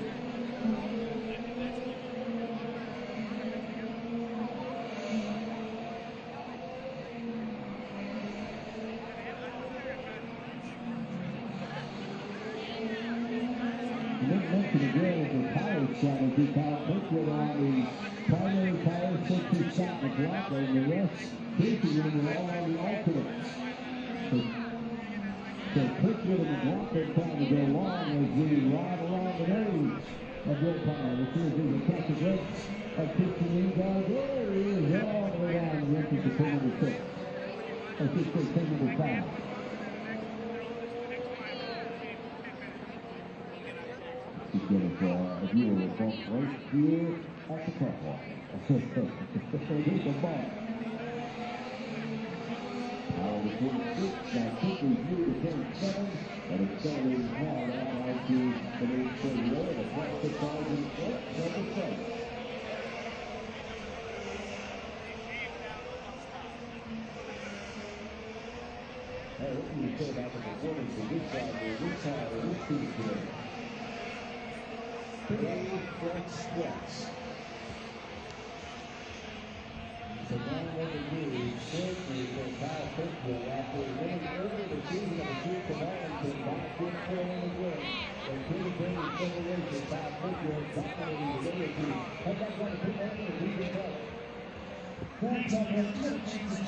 Strategy, Kyle Kirkwood on the primary tire, safety shot McLaughlin, and the rest facing him are all on the alternates. So Kirkwood and McLaughlin trying to go long as we ride around the nose of Will Power. As soon as there's a catch of breaks of Christian Lundgaard, there he is all the way down the entrance to turn number 6. I should say turn number 5. A view of the bump right here at the car wash. There's a bump. Power to turn 6, now quickly through to turn 7, and accelerating hard out to the main straightaway and across the cars in front, number 7. Hey, what can you say about the performance of this driver, this car, and this team today? Big front stretch. So now what they do is certainly for Kyle Kirkwood after winning early the season of the Duke Command to back with 4 in the win. And pretty big several races, Kyle Kirkwood dominating the day or two. Head back on the pit lane and lead the car. Points up here, to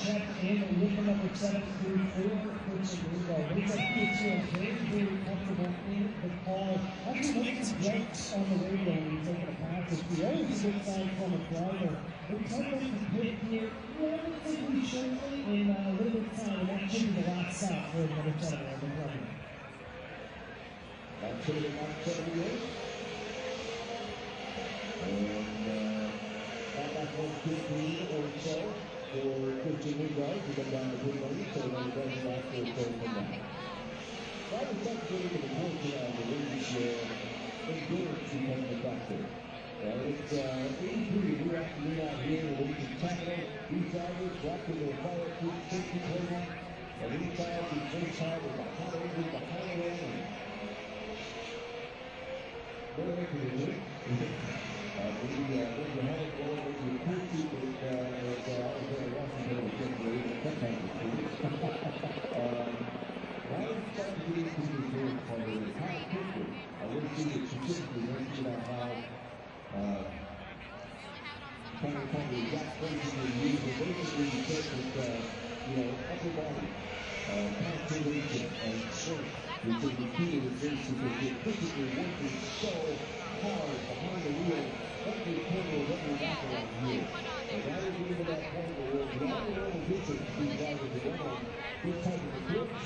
check in and look at number 7 through 4. Christian Lundgaard. Looks like he feels very comfortable in the car. Actually, making some jokes on the radio when he's taking a practice. We always a good sign from a driver. We're coming up to pit here relatively shortly in a little bit of time, and that should be the last stop for number 7 on the program. That's it, about 78. And back on 15 or so for Christian Lundgaard to come down the pit lane, so when he doesn't have to come down. That was something to the point around the race where endurance becomes a factor. It's 83 year after year out here in the Legion Capital. These drivers walking their fire through safety program. And these drivers in first time with the hot over, the high rain. Very interesting. Maybe you had it going with your crew chief and I was very Washington with Jim Ray, and sometimes the crew. Now it's starting to get into the very part of it. How quickly, we'll see it specifically, we'll see about how kind of the exact phrasing we use, but basically you said that, upper body, conservation, and strength, which is the key to the race because you're physically working so hard behind the wheel, every corner of every lap around here. And now we're getting to that point where the only normal distance these drivers are going on this type of approach.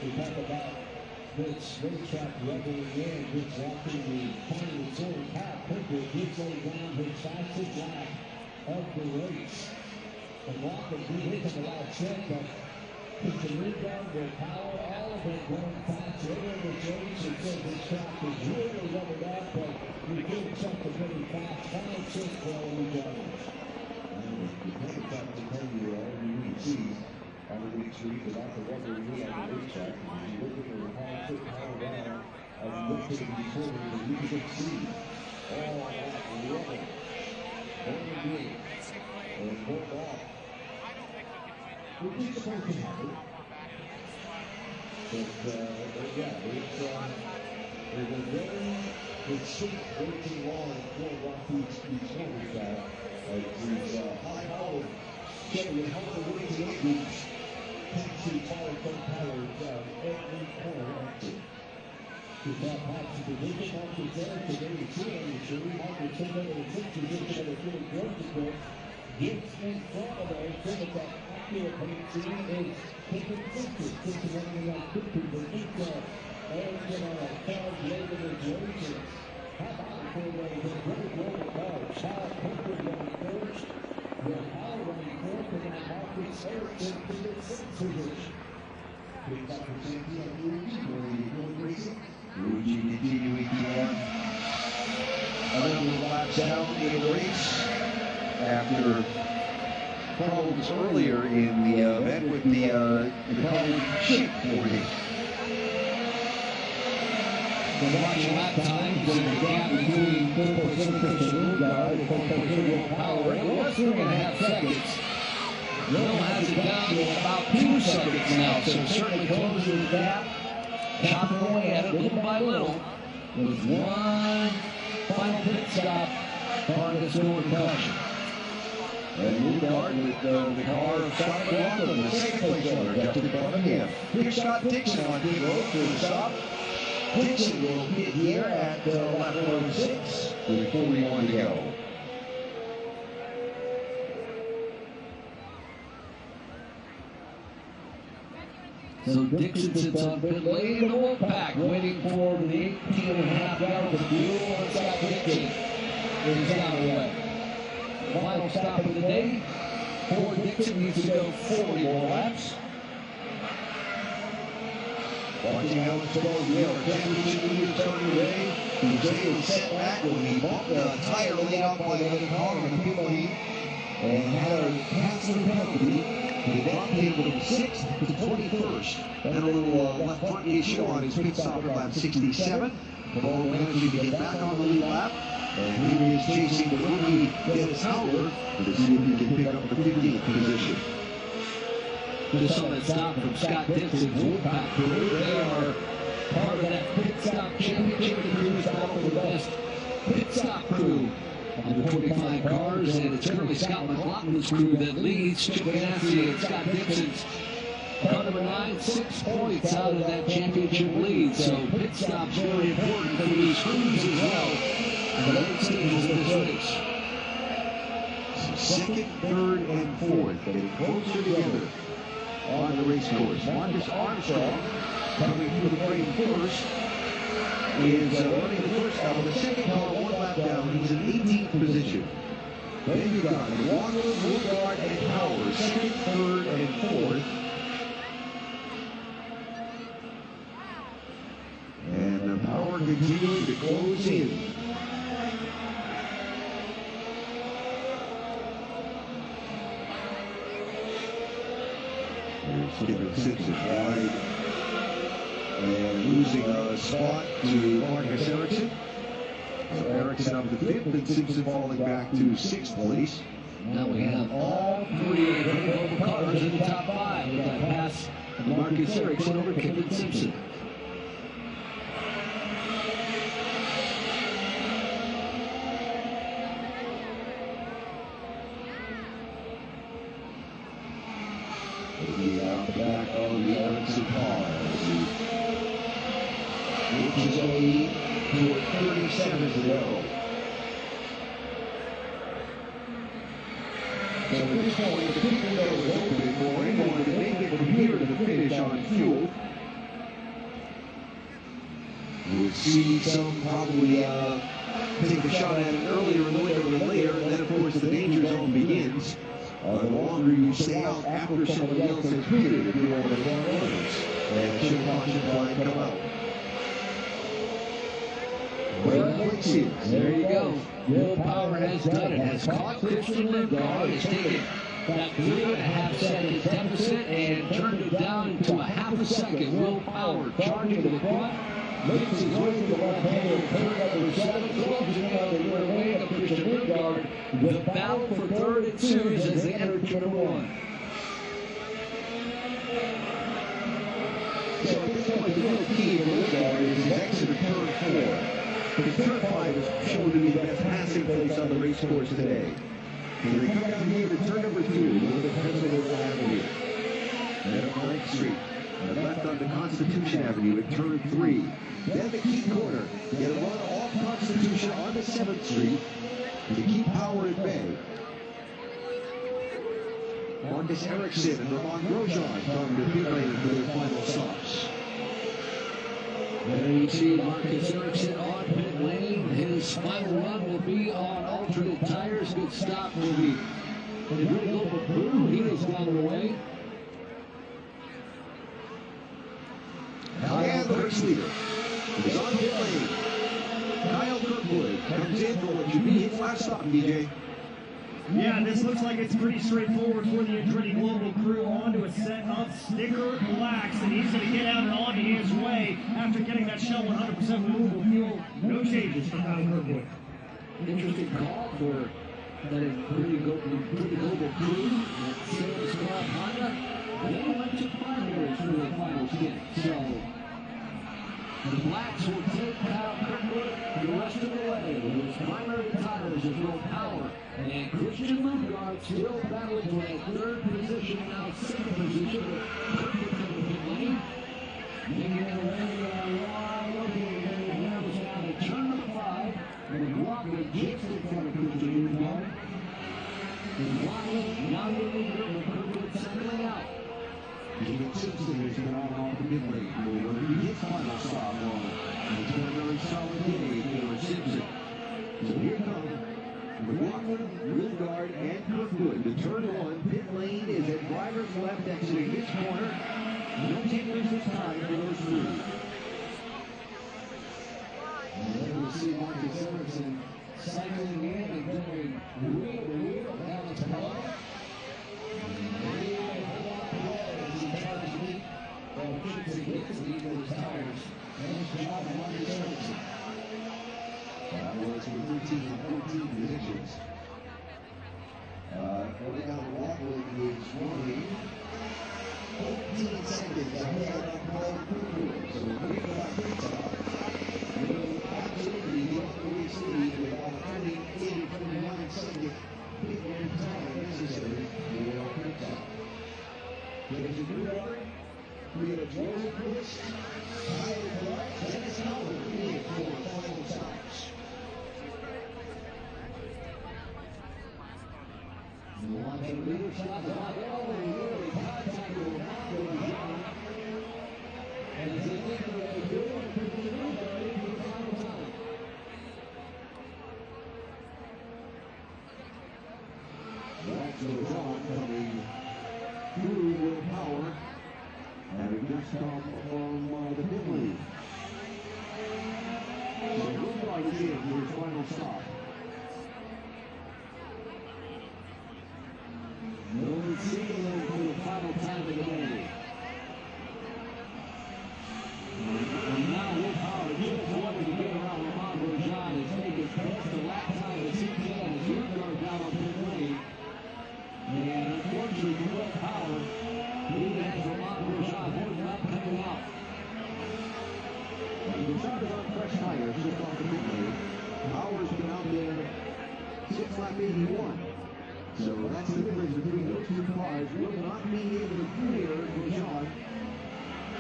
We talk about this racetrack leveling in, just watching the final turn. Kyle Kirkwood just laid down his fastest lap of the race. The lap that we hit in the last set, but it's a rebound, their power, all of it going fast. Later in the race, it says this track is really leveled up, but we did something really fast. 5-6 for all the drivers. The handicap can tell you all you need to see on the week street about the leveling in on the racetrack. If you look at the high foot power down, as you look to the reporting, you can see all that level. Very good. And pulled off. Which is supposed to happen. But, yeah, there's a very distinct racing line for what these corners are. These high-powered Chevy and Honda racing engines can fire from powers every corner after. Just now past the position, Marcus there, today is 2 on the series. Marcus took over the 6th position of the field Georgia. Gets in front of those, so that that accurate paint scene is taking pictures. Just running on 50, but he's Erickson on a charge later in the race. How about for the very global cars? Kyle Kirkwood running first, Will Powell running fourth, and then Marcus Erickson to the 6th position. Big Dr. Sandy on Luigi, where he's doing racing. Luigi continuing to run a number of laps down in the race after problems earlier in the event with the propellant shift warning. We're watching lap times and the gap between third place finisher Lugard and fourth place Will Power. It was 3.5 seconds. Will has it down to about 2 seconds now, so certainly closing the gap. Chopping away at it little by little. With one final pit stop. Car gets going to caution. And Lugard with the car of Scott McLaughlin, the 2nd place runner, just in front of him. Here's Scott Dixon on pit road for the stop. Dixon will hit here at lap 106 with 41 to go. So Dixon sits on pit lane in the Wolfpack, waiting for the 18.5 gallons of fuel on Scott Dixon. Is down the way. Final stop of the day. Ford Dixon needs to go 40 more laps. Watching Alex Bell, our championship leader starting today. Jose was set back when he bumped a tire laid out by another car on the pit lane and had a passenger penalty. He dropped him from 6th to 21st. Had a little left front issue on his pit stop at lap 67. Before managing to get back on the lead lap. And he is chasing the rookie Dennis Howler to see if he can pick up the 15th position. Just on that stop from Scott Dixon's Wolfpack crew. They are part of that pit stop championship. The crew's battle for the best pit stop crew on the 25 cars. And it's currently Scott McLaughlin's crew that leads. Chip Ganassi and Scott Dixon's car number 9, 6 points out of that championship lead. So pit stop's very important for these crews as well. The late stages of this race. 2nd, 3rd, and 4th getting closer together on the race course. Marcus Armstrong coming through the frame first is running the first out of the 2nd car, 1 lap down. He's in 18th position. Then you've got Walker, Lugard, and Power, 2nd, 3rd, and 4th. And the Power continuing to close in. Steven Simpson wide and losing a spot to Marcus Erickson. So Erickson up to 5th and Simpson falling back to 6th place. Now we have all 3 of the global cars in the top 5 with that pass of Marcus Erickson over Kevin Simpson. Out the back of the Erickson car, which is only 37 to go. So at this point, the pit window is open for anyone to make it from here to the finish on fuel. We'll see some probably take a shot at it earlier in the window than later, and then of course the danger zone begins. The longer you stay out after somebody else has pitted, if you're on the front runners, and should caution flag come out. There you go. Will Power has done it. Has caught Christian Lindgren. Has taken that 3.5 second deficit and turned it down into a half a second. Will Power charging to the front. Makes his way to the left-hand turn number 7. Closing in on the rear wing of Christian Lindgren. The battle for third and twos as they enter turn 1. So at this point, the real key for Lindgren is his exit of turn 4. Because turn 5 is shown to be the best passing place on the race course today. And they come down here to turn number 2, over the Pennsylvania Avenue. And up 9th Street. And left onto Constitution Avenue at turn 3. Then the key corner. Get a run off Constitution onto 7th Street to keep Power at bay. Marcus Ericsson and Roman Grosjean come to pit lane for their final stops. There you see Marcus Ericsson on pit lane. His final run will be on alternate tires. Good stop will be Enrique Blue. He is down the way. And the race leader is on pit lane. Kyle Kirkwood comes in for what should be his last stop, DJ. Yeah, this looks like it's pretty straightforward for the Andretti Global crew. Onto a set of sticker blacks, and he's going to get out and on his way after getting that Shell 100% removable fuel. No changes for Kyle Kirkwood. Interesting call for that pretty global crew. Sales Club Honda. They went to primaries for the final stint. So the blacks will take Kyle Kirkwood the rest of the way. His primary tires is Will Power. And Christian Lundgaard still battling for that third position, now second position. Kirkwood from the pit lane. Making their way wide open. There was down to turn number 5. And McLaughlin just in front of Christian Lundgaard. McLaughlin now moving over. Kirkwood settling out. David Simpson has been on off the mid lane for his final stop on. It's been a very solid day for Simpson. So here comes McLaughlin, Lundgaard, and Kirkwood. The turn 1 pit lane is at driver's left exiting this corner. No takers this time for those 3. And then we'll see Marcus Ericsson cycling in and doing wheel to wheel down the tunnel. That was with 13 and 14 positions. Going down Walkley is running 18 seconds ahead of Kyle Kirkwood. So we've got pit stop. Will absolutely get the race lead with a 28.9 second pit lane time necessary for a pit stop. There's a new order. We have Joseph Lewis, Tyler Clark, Dennis Howard in for final stops. Watching leader shot the block. Oh, and nearly contact with Grosjean. As they make their way through and put the Lundgaard into the final time. That's Grosjean coming through with power. Having just come from the pit lane. So Lundgaard is in for his final stop. No single for the final time of the day. And now Will Power just wanted to get around Roman Grosjean as they get past the lap time of 6:10 as Lundgaard down on pit lane. And unfortunately for Will Power, he has Roman Grosjean holding up, coming out. Grosjean is on fresh tires just off the pit lane. Power's been out there since lap 81. So that's the difference between those two cars. Will not be able to clear Grosjean.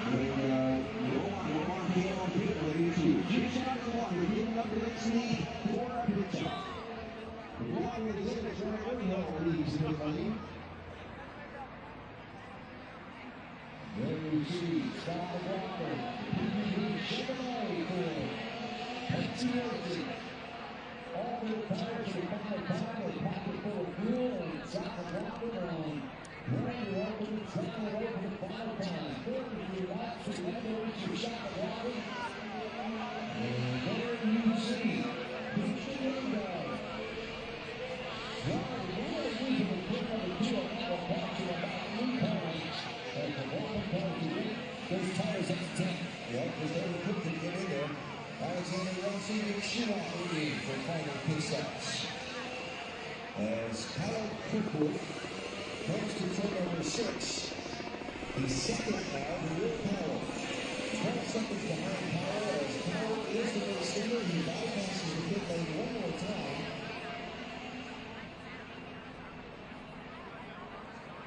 And Roman came on pit lane. She's got the one. We're getting up to next lead for our pit stop. Roman is in as right. Every one leaves the pit lane. DC, Scott McLaughlin, PPG Chevrolet for Pennsylvania. All the tires for the final time, a packet full of fuel, and Scott McLaughlin on Randy Walton trying away for the final time. 33 laps at the end of each for Scott McLaughlin. And there you see Christian Lindbergh. Those tires up to 10. Yep, there's no quick to get in there. Alexander Rossi and Schumacher for final pit stops. As Kyle Kirkwood comes to turn number 6, he's second now to Will Powell. 12 seconds behind Powell as Powell is the race leader. He bypasses the pit lane one more time.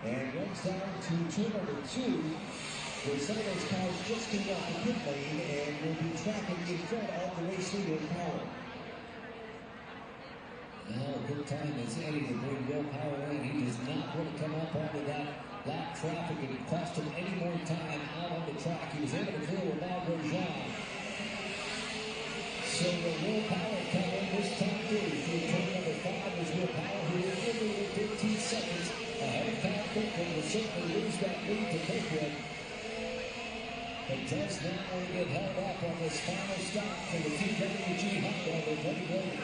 And runs down to turn number 2, where some of those cars just came off the pit lane and will be tracking in front of the race leader, Powell. Now a good time as Eddie to bring Will Power in. He does not want to come up onto that traffic, and it cost him any more time out on the track. He was able to clear Romain Grosjean. So Will Power come in this time through turn number 5 was Will Power, who is literally 15 seconds ahead of Kyle Kirkwood. Will certainly lose that lead to Kirkwood, but does now get held up on this final stop for the TWG Honda with Eddie Brady.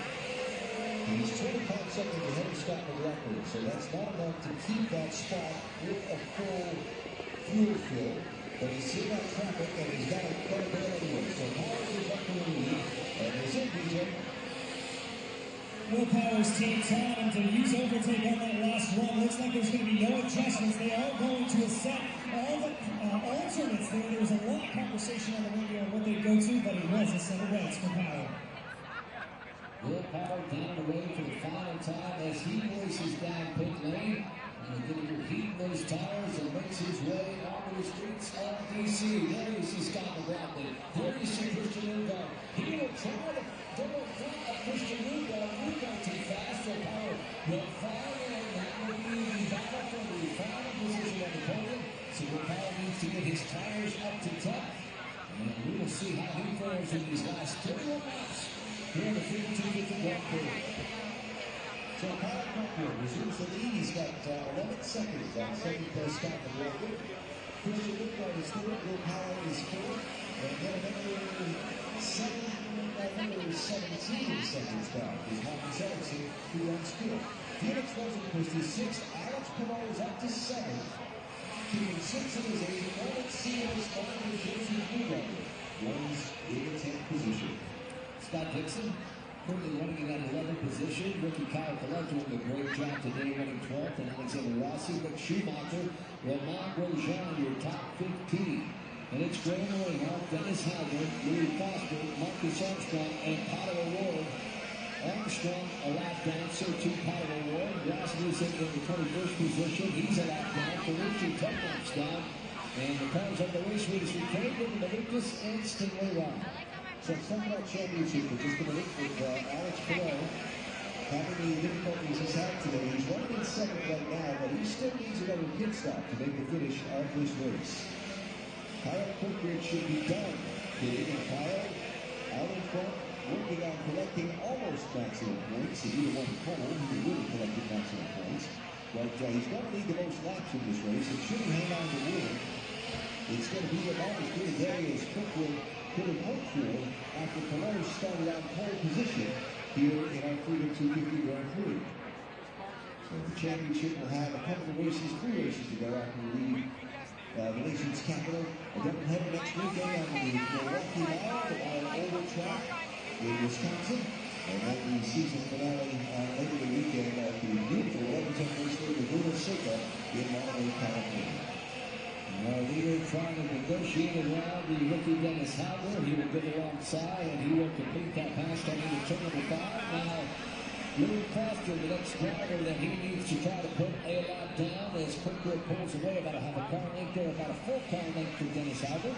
He's 25 seconds ahead of Scott McLaughlin, so that's not enough to keep that spot with a full fuel fill. But he's seen that traffic and he's got a better go anyway. So Powers is up to the lead, and there's it, DJ. Will Power's team telling him to use overtake on that last run. Looks like there's going to be no adjustments. They are going to accept all the alternates there. There was a lot of conversation on the radio on what they'd go to, but it was a set of reds for Power. Will Power down the road for the final time as he races down pit lane. And going to heat those tires and makes his way onto the streets of DC. There you see Scott McLaughlin. There you see Christian Lindbergh. He will try to double front of Christian Lindbergh. We're going too fast for Power. Will fire in. That will be the battle for the final position on the podium. So Will Power needs to get his tires up to 10. And we will see how he fares in these last 31 laps. Here in the 52-50 Grand Prix. So Kyle Kirkwood resumes the lead. He's got 11 seconds on second place Scott McLaughlin. Christian Lindbergh is third. Will Power is fourth. And then another 17 seconds back is Marcus Ericsson, who runs fifth. Felix Rosenquist is sixth. Alex Palou is up to seventh. Keeping 6 in his 8th. Alex Seals on the Jersey Blue Rider runs in the 10th position. Scott Dixon currently running in that 11th position. Rookie Kyle Collette doing a great job today, running 12th, and Alexander Rossi. But Schumacher, Romain Grosjean, your top 15. And it's Graham Rahal, Dennis Hauger, Louis Foster, Marcus Armstrong, and Pato O'Ward. Armstrong a lap down, so too Pato O'Ward. Rasmussen in the 21st position. He's a lap down. Ferrucci 10 laps down. And the cars on the race leaders reclaimed into the Lucas and Stingray Ride. So it's not about championship for just a minute with Alex Palou having the difficulties he's had today. He's running in second right now, but he still needs another pit stop to make the finish of this race. Kyle Kirkwood should be done. And Kyle out in front, working on collecting almost maximum points. If he'd have won the pole, he would have collected maximum points. But he's going to need the most laps in this race. It shouldn't hang on to win. It's going to be about as good a day as Kirkwood could have hoped for after Palou started on pole position here in our Freedom 250 Grand Prix. So the championship will have a couple of races, 3 races to go after we leave the nation's capital. A doubleheader next weekend on the Milwaukee Mile, the Mile Oval track in Wisconsin. And then the season finale later the weekend at the beautiful 11-10 race of Laguna Seca in Monterey, California. Our leader trying to negotiate around the rookie Dennis Hauger. He will get alongside and he will complete that pass coming to turn number 5. Now, Louis Foster, the next driver that he needs to try to put a lap down as Kirkwood pulls away about a half a car length there, about a full car length for Dennis Hauger.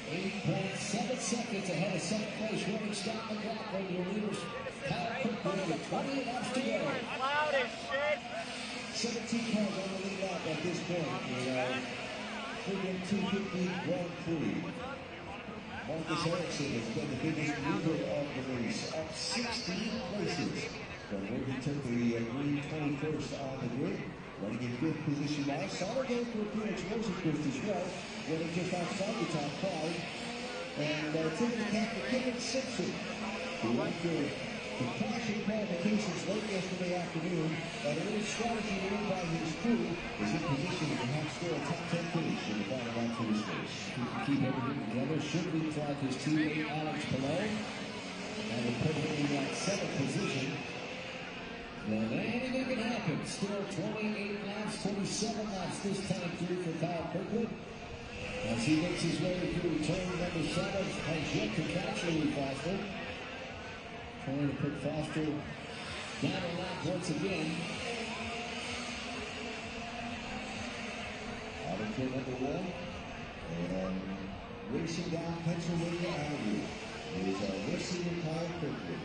8.7 seconds ahead of second place running Scott McLaughlin. Your leaders, Kyle Kirkwood with 20 laps to go. Loud as shit. 17 cars on the lead lap at this point. Freedom 250 Grand Prix. Marcus Ericsson has been the biggest mover of the race, up 16 places. From where he took the green 21st on the grid, running in 5th position now. Solid day for Felix Rosenquist as well, running just outside the top 5. And taking the cap for Kevin Simpson, who after the caution qualifications late yesterday afternoon, and a little strategy made by his crew, is in position to perhaps score a top 10 finish in the final lap for this race. He can keep everything together. Should be like his teammate Alex Palou. And will put him in that 7th position. And anything can happen. Still 28 laps, 27 laps this time through for Kyle Kirkwood. As he makes his way through turn number 7, has yet to catch Louis Foster. Trying to put Foster down a lap once again. Out of turn number 1, and racing down Pennsylvania Avenue is racing Kyle Kirkwood.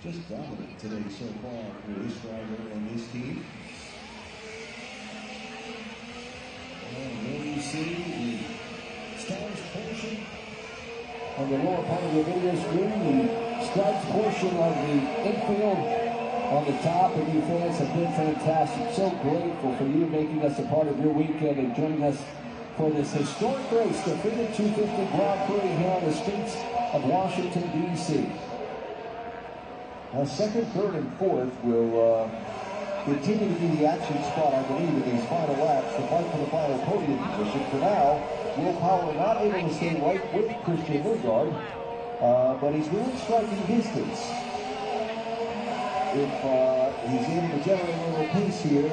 Just dominant today so far for this driver and this team. And there you see the stars portion on the lower part of the video screen, the stripes portion of the infield on the top, and you fans have been fantastic. So grateful for you making us a part of your weekend and joining us for this historic race, the Freedom 250 Grand Prix here on the streets of Washington, D.C. Now, 2nd, 3rd, and 4th will continue to be the action spot, I believe, in these final laps to fight for the final podium position. For now, Will Power not able to stay right with Christian Lundgaard, but he's within striking distance. If he's able to generate a little pace here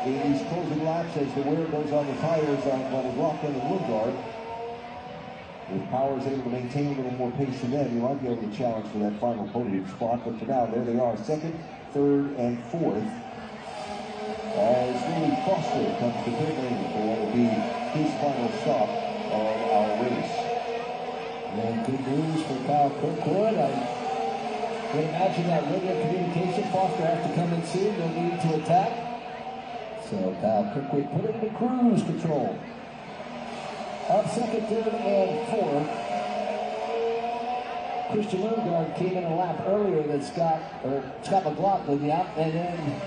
in these closing laps as the wear goes on the tires on McLaughlin and Lundgaard, if Power is able to maintain a little more pace than them, he might be able to challenge for that final podium spot. But for now, there they are, 2nd, 3rd, and 4th. As Louis Foster comes to pit lane for what will be his final stop of our race. And good news for Kyle Kirkwood. I would imagine that radio communication, Foster has to come in soon, no need to attack. So Kyle Kirkwood put it into cruise control. Up 2nd, 3rd, and 4th. Christian Lundgaard came in a lap earlier than Scott McLaughlin, and then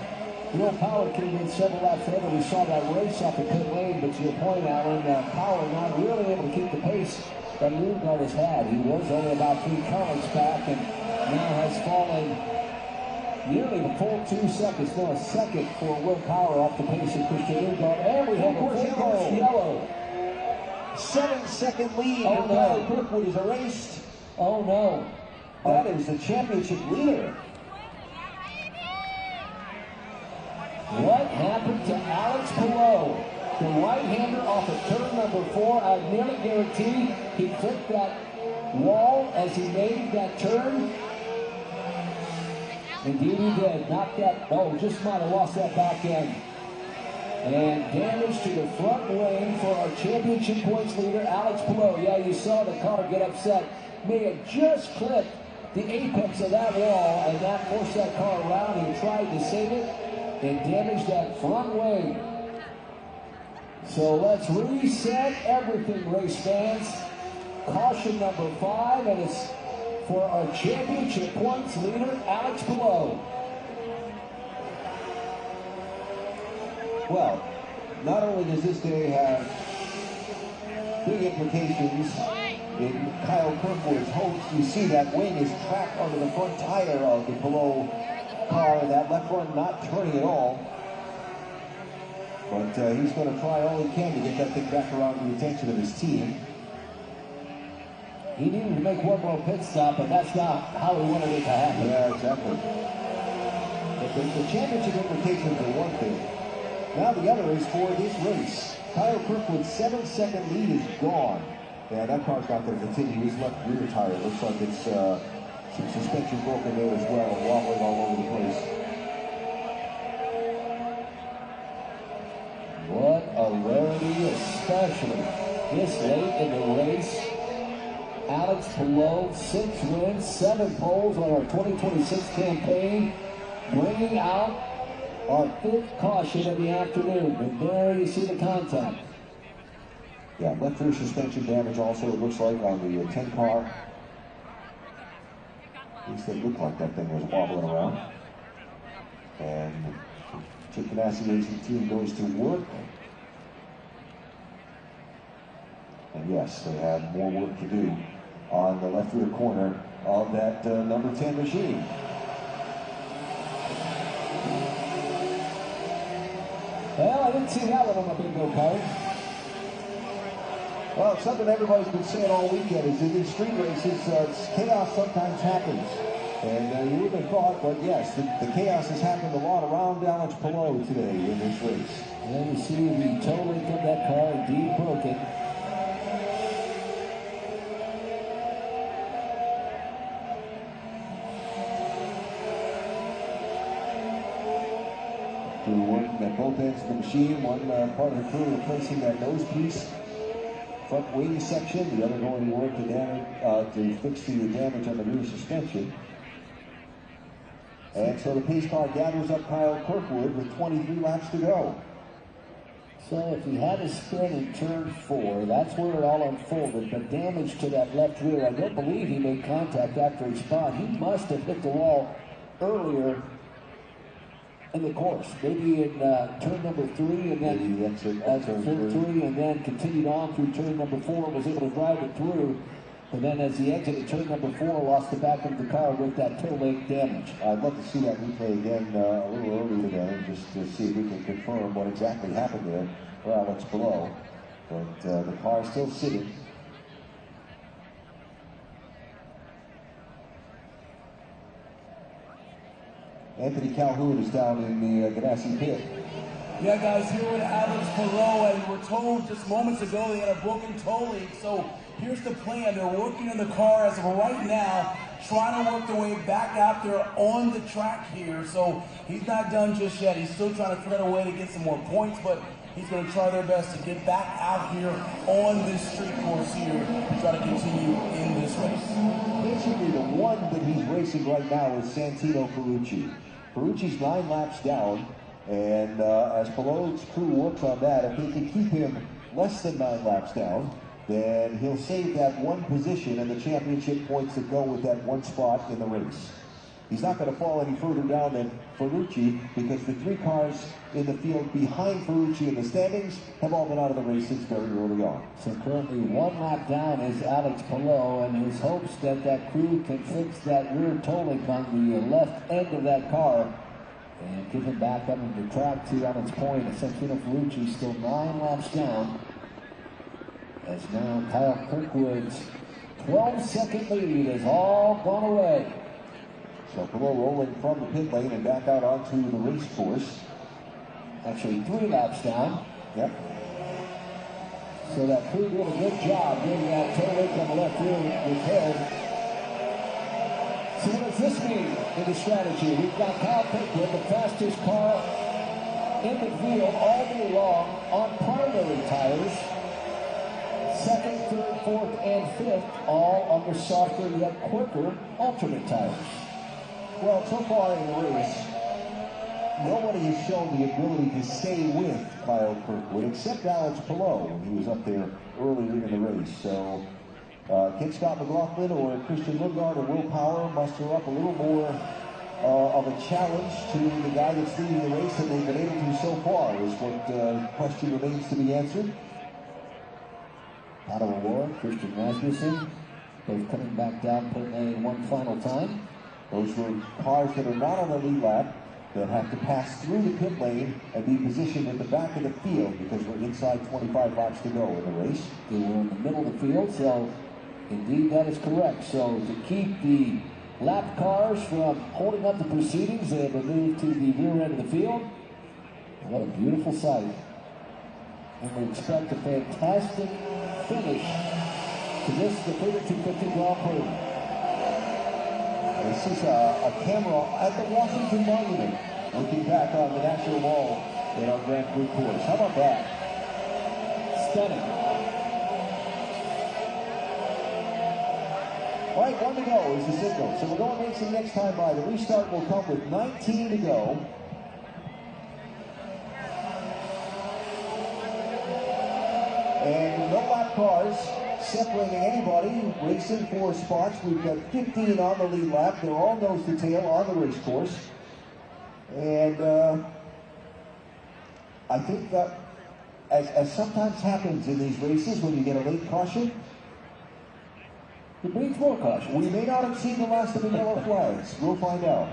Will Power came in several laps later. We saw that race off the pit lane, but to your point, Alan, Power not really able to keep the pace that Lundgaard has had. He was only about 3 currents back, and now has fallen nearly the full 2 seconds. Now a second for Will Power off the pace of Christian Lundgaard, and we have a full yellow. 7-second lead. Oh, no. Kyle Kirkwood is erased. Oh no. That is the championship leader. What happened to Alex Palou? The right-hander off of turn number 4. I nearly guarantee he clipped that wall as he made that turn. Indeed he did. Knocked that, just might have lost that back end. And damage to the front wing for our championship points leader, Alex Palou. Yeah, you saw the car get upset. May have just clipped the apex of that wall, and that forced that car around. He tried to save it and damaged that front wing. So let's reset everything, race fans. Caution number 5, and it's for our championship points leader, Alex Palou. Well, not only does this day have big implications in Kyle Kirkwood's hopes, you see that wing is trapped under the front tire of the Palou car, that left front not turning at all. But he's going to try all he can to get that thing back around to the attention of his team. He needed to make one more pit stop, but that's not how he wanted it to happen. Yeah, exactly. But the championship implications are one thing. Now the other is for this race. Kyle Kirkwood's 7-second lead is gone. Yeah, that car's not going to continue. His left rear tire looks like it's some suspension broken there as well, wobbling all over the place. What a rarity, especially this late in the race. Alex Palou, 6 wins, 7 poles on our 2026 campaign, bringing out Our fifth caution of the afternoon, and there you see the contact. Yeah, left rear suspension damage also, it looks like, on the 10 car. At least it looked like that thing was wobbling around. And Chip Ganassi Racing Team goes to work. And yes, they have more work to do on the left rear corner of that number 10 machine. Well, I didn't see that one on my bingo card. Well, it's something everybody's been saying all weekend is in these street races, chaos sometimes happens. And you wouldn't have thought, but yes, the chaos has happened a lot around Alex Palou today in this race. And you see the toe link of that car indeed broken. Through working at both ends of the machine, one part of the crew replacing that nose piece, front wing section, the other going to work to fix the damage on the rear suspension. And so the pace car gathers up Kyle Kirkwood with 23 laps to go. So if he had a spin in turn 4, that's where it all unfolded. But damage to that left rear, I don't believe he made contact after he spun. He must have hit the wall earlier in the course, maybe in turn number 3, and then turn 3, and then continued on through turn number 4, was able to drive it through. And then as he exited turn number 4, lost the back of the car with that toe link damage. I'd love to see that replay again a little earlier today, just to see if we can confirm what exactly happened there for Alex Palou. But the car is still sitting. Anthony Calhoun is down in the Ganassi pit. Yeah, guys, here with Alex Palou, and we're told just moments ago they had a broken toe link. So here's the plan. They're working on the car as of right now, trying to work their way back out there on the track here. So he's not done just yet. He's still trying to figure out a way to get some more points, but he's going to try their best to get back out here on this street course here to try to continue in this race. Basically, the one that he's racing right now is Santino Ferrucci. Ferrucci's 9 laps down, and as Palou's crew works on that, if they can keep him less than 9 laps down, then he'll save that one position and the championship points that go with that one spot in the race. He's not going to fall any further down than Ferrucci because the 3 cars in the field behind Ferrucci in the standings have all been out of the races very early on. So currently 1 lap down is Alex Palou, and his hopes that that crew can fix that rear toe link on the left end of that car and get him back up on the track to Alex Point. Santino Ferrucci still 9 laps down. As now Kyle Kirkwood's 12-second lead has all gone away. So Palou rolling from the pit lane and back out onto the race course. Actually 3 laps down. Yep. So that crew did a good job getting that toe link on the left rear repaired. So what does this mean in the strategy? We've got Kyle Kirkwood, the fastest car in the field all day long on primary tires. 2nd, 3rd, 4th, and 5th, all under softer yet quicker alternate tires. Well, so far in the race, nobody has shown the ability to stay with Kyle Kirkwood except Alex Palou when he was up there earlier in the race. So, can Scott McLaughlin or Christian Lundgaard or Will Power muster up a little more of a challenge to the guy that's leading the race than they've been able to so far is what question remains to be answered. Adam O'Rourke, Christian Rasmussen, both coming back down pit lane one final time. Those were cars that are not on the lead lap that have to pass through the pit lane and be positioned at the back of the field because we're inside 25 laps to go in the race. They were in the middle of the field, so indeed that is correct. So to keep the lap cars from holding up the proceedings, they have been moved to the rear end of the field. What a beautiful sight. And we expect a fantastic finish to this, the 3250 Grand Prix. This is a camera at the Washington Monument looking back on the National Mall in our Grand Prix course. How about that? Stunning. All right, 1 to go is the signal. So we're going racing next time by. The restart will come with 19 to go. And no lap cars separating anybody, racing 4 spots. We've got 15 on the lead lap. They're all nose to tail on the race course. And I think that, as sometimes happens in these races when you get a late caution, it brings more caution. We may not have seen the last of the yellow flags. We'll find out.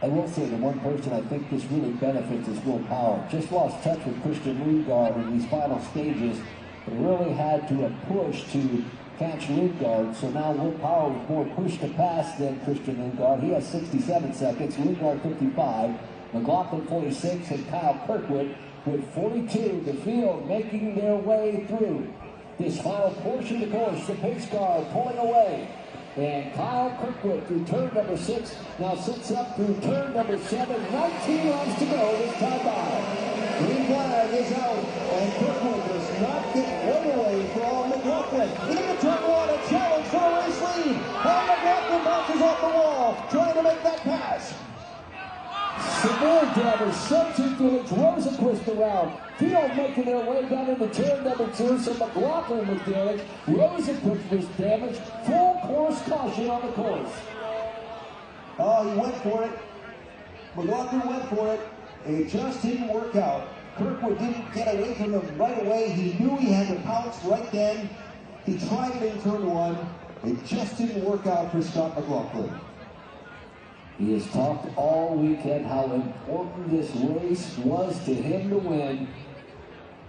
I will say the one person I think this really benefits is Will Power. Just lost touch with Christian Lundgaard in these final stages, but really had to push to catch Lundgaard. So now Will Power was more pushed to pass than Christian Lundgaard. He has 67 seconds, Lundgaard 55, McLaughlin 46, and Kyle Kirkwood with 42. The field making their way through this final portion of the course. The pace car pulling away. And Kyle Kirkwood through turn number 6 now sits up through turn number 7. 19 laps to go this time by. Green flag is out, and Kirkwood does not get one away from McLaughlin. Into turn 1, a challenge for a race lead. And McLaughlin bounces off the wall, trying to make that pass. Severe damage, Substitute Felix Rosenquist around. Field making their way down into turn number 2, so McLaughlin was damaged. Rosenquist was damaged. Full course caution on the course. Oh, he went for it. McLaughlin went for it. It just didn't work out. Kirkwood didn't get away from him right away. He knew he had to pounce right then. He tried it in turn 1. It just didn't work out for Scott McLaughlin. He has talked all weekend how important this race was to him to win,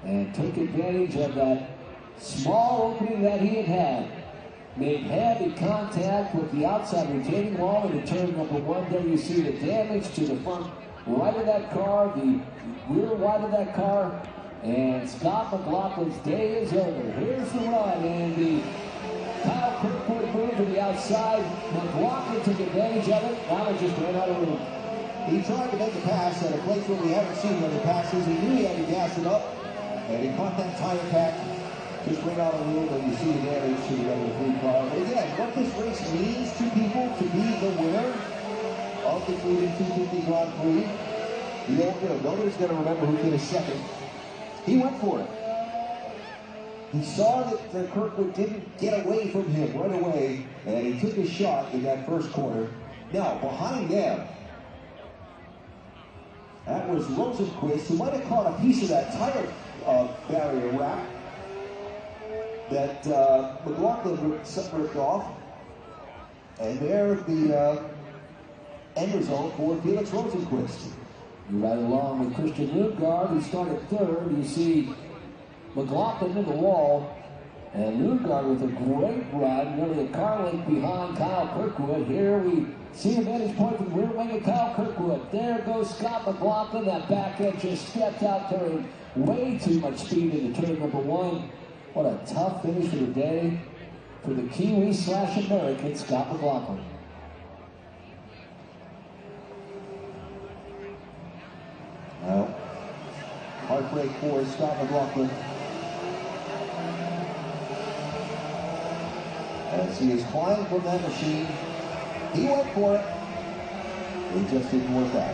and took advantage of that small opening that he had. Made heavy contact with the outside retaining wall in turn number 1. There you see the damage to the front right of that car, the rear wide of that car, and Scott McLaughlin's day is over. Here's the run, and the Kyle Kirkwood moved to the outside. McLaughlin took advantage of it. Now it just ran out of room. He tried to make a pass at a place where we haven't seen many passes. He knew he had to gas it up, and he caught that tire pack. Just ran out of room, and you see the damage to the number 3 car. And again, what this race means to people to be the winner of the Freedom 250 Grand Prix, nobody's going to remember who finished second. He went for it. He saw that Kirkwood didn't get away from him right away, and he took his shot in that first corner. Now, behind them, that was Rosenquist, who might have caught a piece of that tire barrier wrap that McLaughlin ripped off. And there the end result for Felix Rosenquist. Right along with Christian Lundgaard, who started 3rd. You see McLaughlin in the wall, and Lundgaard with a great run, nearly a car length behind Kyle Kirkwood. Here we see a vantage point from the rear wing of Kyle Kirkwood. There goes Scott McLaughlin. That back end just stepped out, carrying way too much speed into turn number 1. What a tough finish for the day for the Kiwi/American Scott McLaughlin. Well, heartbreak for Scott McLaughlin, as he is flying from that machine. He went for it. It just didn't work out.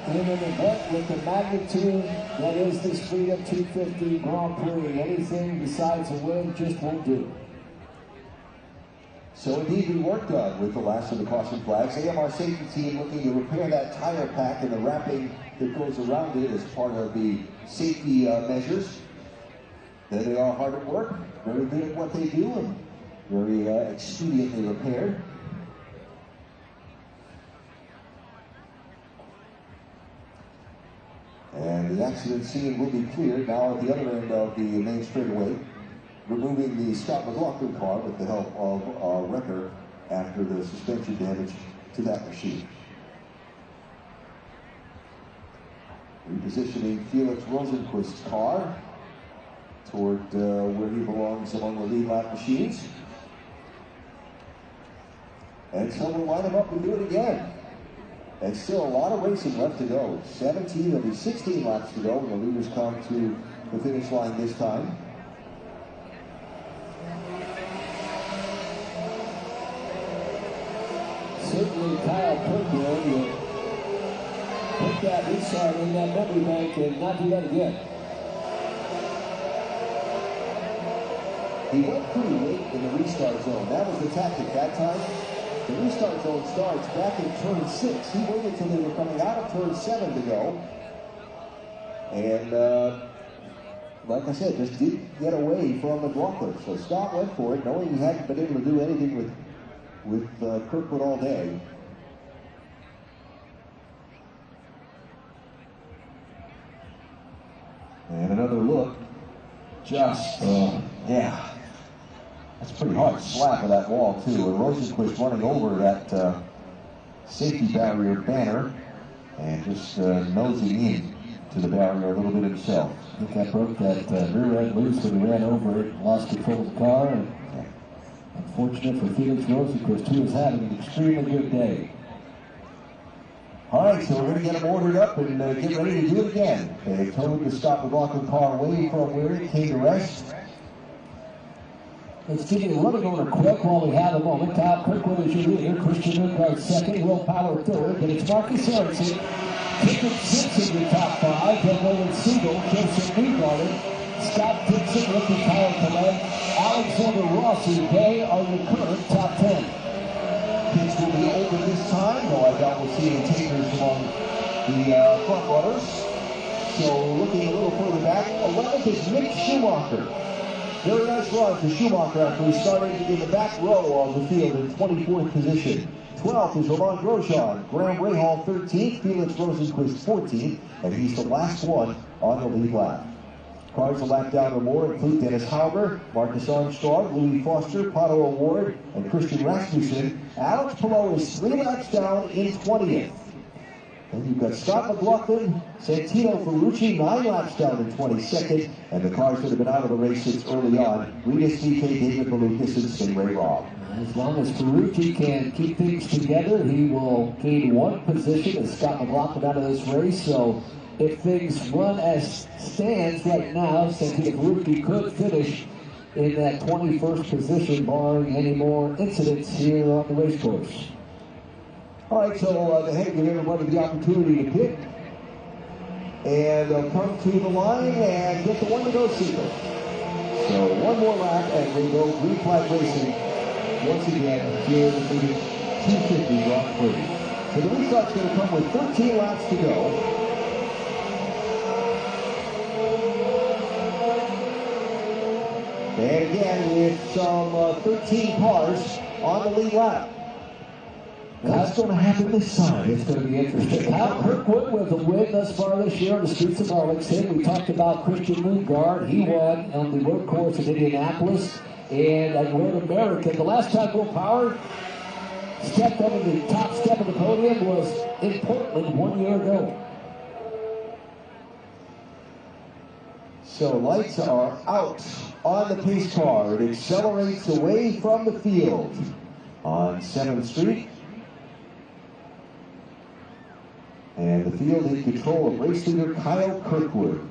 In an event with the magnitude that is this Freedom 250 Grand Prix, anything besides a win just won't do. So indeed, we worked done with the last of the caution flags. AMR safety team looking to repair that tire pack and the wrapping that goes around it as part of the safety measures. There they are, hard at work, very good at what they do, and very expediently repaired. And the accident scene will be cleared now at the other end of the main straightaway, removing the Scott McLaughlin car with the help of Wrecker after the suspension damage to that machine. Repositioning Felix Rosenquist's car toward where he belongs among the lead lap machines. And so we'll line him up and do it again. And still a lot of racing left to go. 17 of the 16 laps to go when the leaders come to the finish line this time. Certainly Kyle Kirkwood will pick put that in that memory bank and not do that again. He went pretty late in the restart zone. That was the tactic that time. The restart zone starts back in turn 6. He waited till they were coming out of turn 7 to go. And like I said, just didn't get away from McLaughlin. So Scott went for it, knowing he hadn't been able to do anything with Kirkwood all day. And another look. Just, yeah. That's pretty hard slap of that wall, too. And Rosenquist running over that safety barrier banner and just nosing in to the barrier a little bit himself. I think that broke that rear end loose when he ran over it and lost control of the car. And unfortunate for Felix Rosenquist, who is having an extremely good day. All right, so we're going to get them ordered up and get ready to do it again. They've towed the Scott McLaughlin car away from where it came to rest. Let's give you a running order quick while we have a moment. Kyle Kirkwood is your leader, Christian Lundgaard second, Will Power third, but it's Marcus Ericsson, Pickett Simpson your top 5, then Nolan Siegel, Joseph Newgarden, Scott Dixon, rookie Kyle Collette, Alexander Rossi, they are your current top 10. Pits will be open this time, though I doubt we'll see any takers among the front runners. So looking a little further back, 11th is Mick Schumacher. Very nice run for Schumacher after he started in the back row of the field in 24th position. 12th is Romain Grosjean, Graham Rahal 13th, Felix Rosenquist 14th, and he's the last one on the lead lap. Cars a lap down or more include Dennis Hauger, Marcus Armstrong, Louis Foster, Pato O'Ward, and Christian Rasmussen. Alex Palou is 3 laps down in 20th. And you've got Scott McLaughlin, Santino Ferrucci, 9 laps down in 22nd, and the cars that have been out of the race since early on, Regis DK, David Malukas, and Stingray Robb. As long as Ferrucci can keep things together, he will gain 1 position as Scott McLaughlin out of this race. So if things run as stands right now, Santino Ferrucci could finish in that 21st position, barring any more incidents here on the race course. All right, so go ahead and give everybody the opportunity to pit. And they'll come to the line and get the one to go secret. So one more lap and we go green flag racing once again here in the 250 Grand Prix. So the restart's going to come with 13 laps to go. And again with some 13 cars on the lead lap. What's going to happen this time? It's going to be interesting. Kyle Kirkwood with a win thus far this year on the streets of Arlington. We talked about Christian Lundgaard. He won on the road course in Indianapolis and at Road America. The last time Will Power stepped over the top step of the podium was in Portland 1 year ago. So lights are out on the pace car. It accelerates away from the field on 7th Street. And the field in control of race leader Kyle Kirkwood.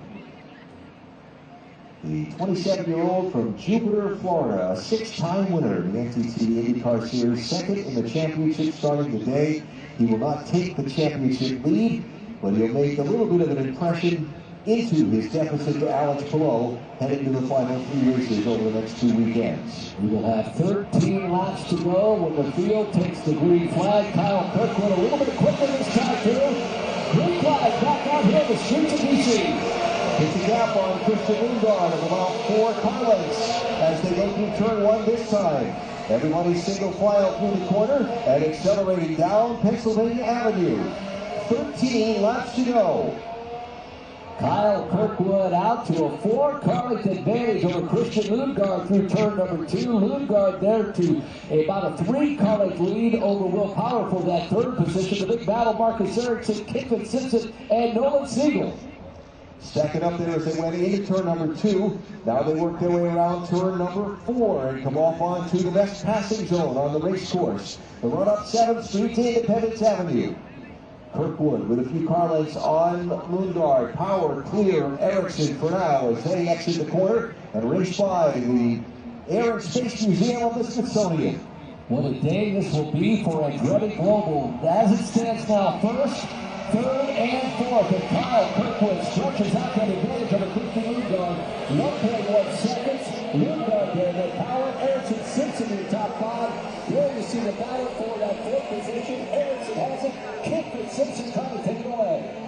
The 27-year-old from Jupiter, Florida, a 6-time winner in the NTT IndyCar Series, second in the championship starting today. He will not take the championship lead, but he'll make a little bit of an impression into his deficit to Alex Palou heading to the final 3 races over the next 2 weekends. We will have 13 laps to go when the field takes the green flag. Kyle Kirkwood a little bit quicker this time too. Green flag back out here in the streets of DC. It's a gap on Christian Lundgaard of about 4 car lengths as they go through turn 1 this time. Everybody single file through the corner and accelerating down Pennsylvania Avenue. 13 laps to go. Kyle Kirkwood out to a 4-car length advantage over Christian Lundgaard through turn number 2. Lundgaard there to about a 3-car length lead over Will Power for that 3rd position. The big battle, Marcus Ericsson, Kevin Simpson, and Nolan Siegel. Stacking up there as they went into turn number 2. Now they work their way around turn number 4 and come off onto the best passing zone on the race course. The run up 7th Street to Independence Avenue. Kirkwood with a few car lengths on Lundgaard. Power clear Ericsson for now as they exit the corner and race by the Air and Space Museum of the Smithsonian. What a day this will be for Andretti Global. As it stands now, first, third and fourth. And Kyle Kirkwood stretches out that advantage over Christian Lundgaard. 1.1 seconds. Lundgaard there, the power. Ericsson Simpson in the top five. There you see the battle for that fourth position. Ericsson has it. Kick with Simpson trying to take it away.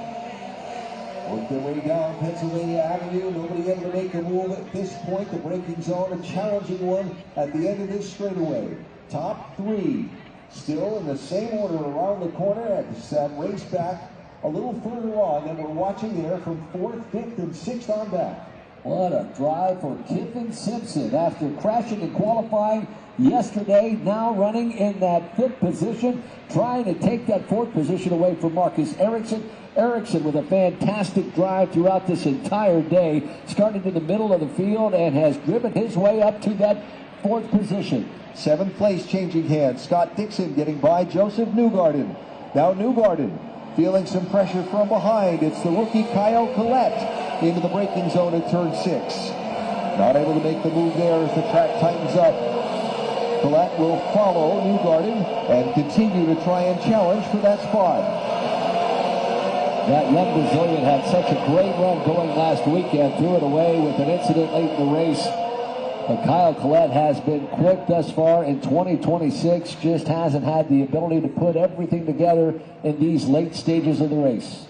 Work their way down Pennsylvania Avenue. Nobody able to make a move at this point. The braking zone, a challenging one at the end of this straightaway. Top three still in the same order around the corner as that race back a little further on. And we're watching there from fourth, fifth, and sixth on back. What a drive for Kiffin Simpson after crashing in qualifying yesterday, now running in that fifth position, trying to take that fourth position away from Marcus Ericsson. Ericsson with a fantastic drive throughout this entire day, started in the middle of the field and has driven his way up to that fourth position. Seventh place changing hands. Scott Dixon getting by Joseph Newgarden. Now Newgarden feeling some pressure from behind. It's the rookie Kyle Collette into the braking zone at turn 6. Not able to make the move there as the track tightens up. Collette will follow Newgarden and continue to try and challenge for that spot. That young Brazilian had such a great run going last weekend, threw it away with an incident late in the race. But Kyle Collette has been quick thus far in 2026, just hasn't had the ability to put everything together in these late stages of the race.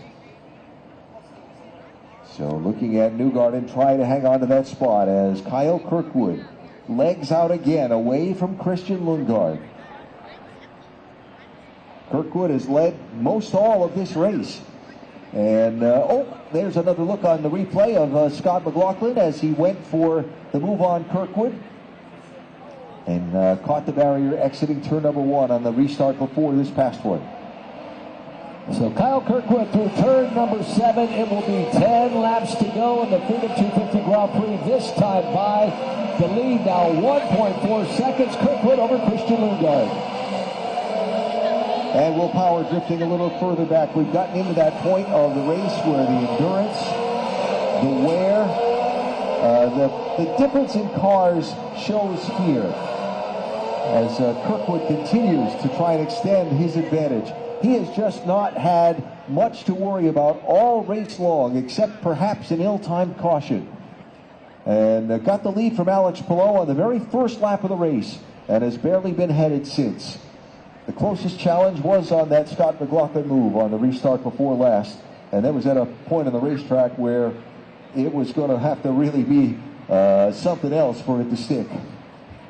So looking at Newgarden trying to hang on to that spot as Kyle Kirkwood legs out again away from Christian Lundgaard. Kirkwood has led most all of this race. And, there's another look on the replay of Scott McLaughlin as he went for the move on Kirkwood. And caught the barrier exiting turn number 1 on the restart before this past one. So Kyle Kirkwood through turn number 7. It will be 10 laps to go in the Freedom 250 Grand Prix. This time by the lead now 1.4 seconds. Kirkwood over Christian Lundgaard. And Will Power drifting a little further back. We've gotten into that point of the race where the endurance, the wear, the difference in cars shows here as Kirkwood continues to try and extend his advantage. He has just not had much to worry about all race long, except perhaps an ill-timed caution. And got the lead from Alex Palou on the very first lap of the race and has barely been headed since. The closest challenge was on that Scott McLaughlin move on the restart before last. And that was at a point on the racetrack where it was going to have to really be something else for it to stick.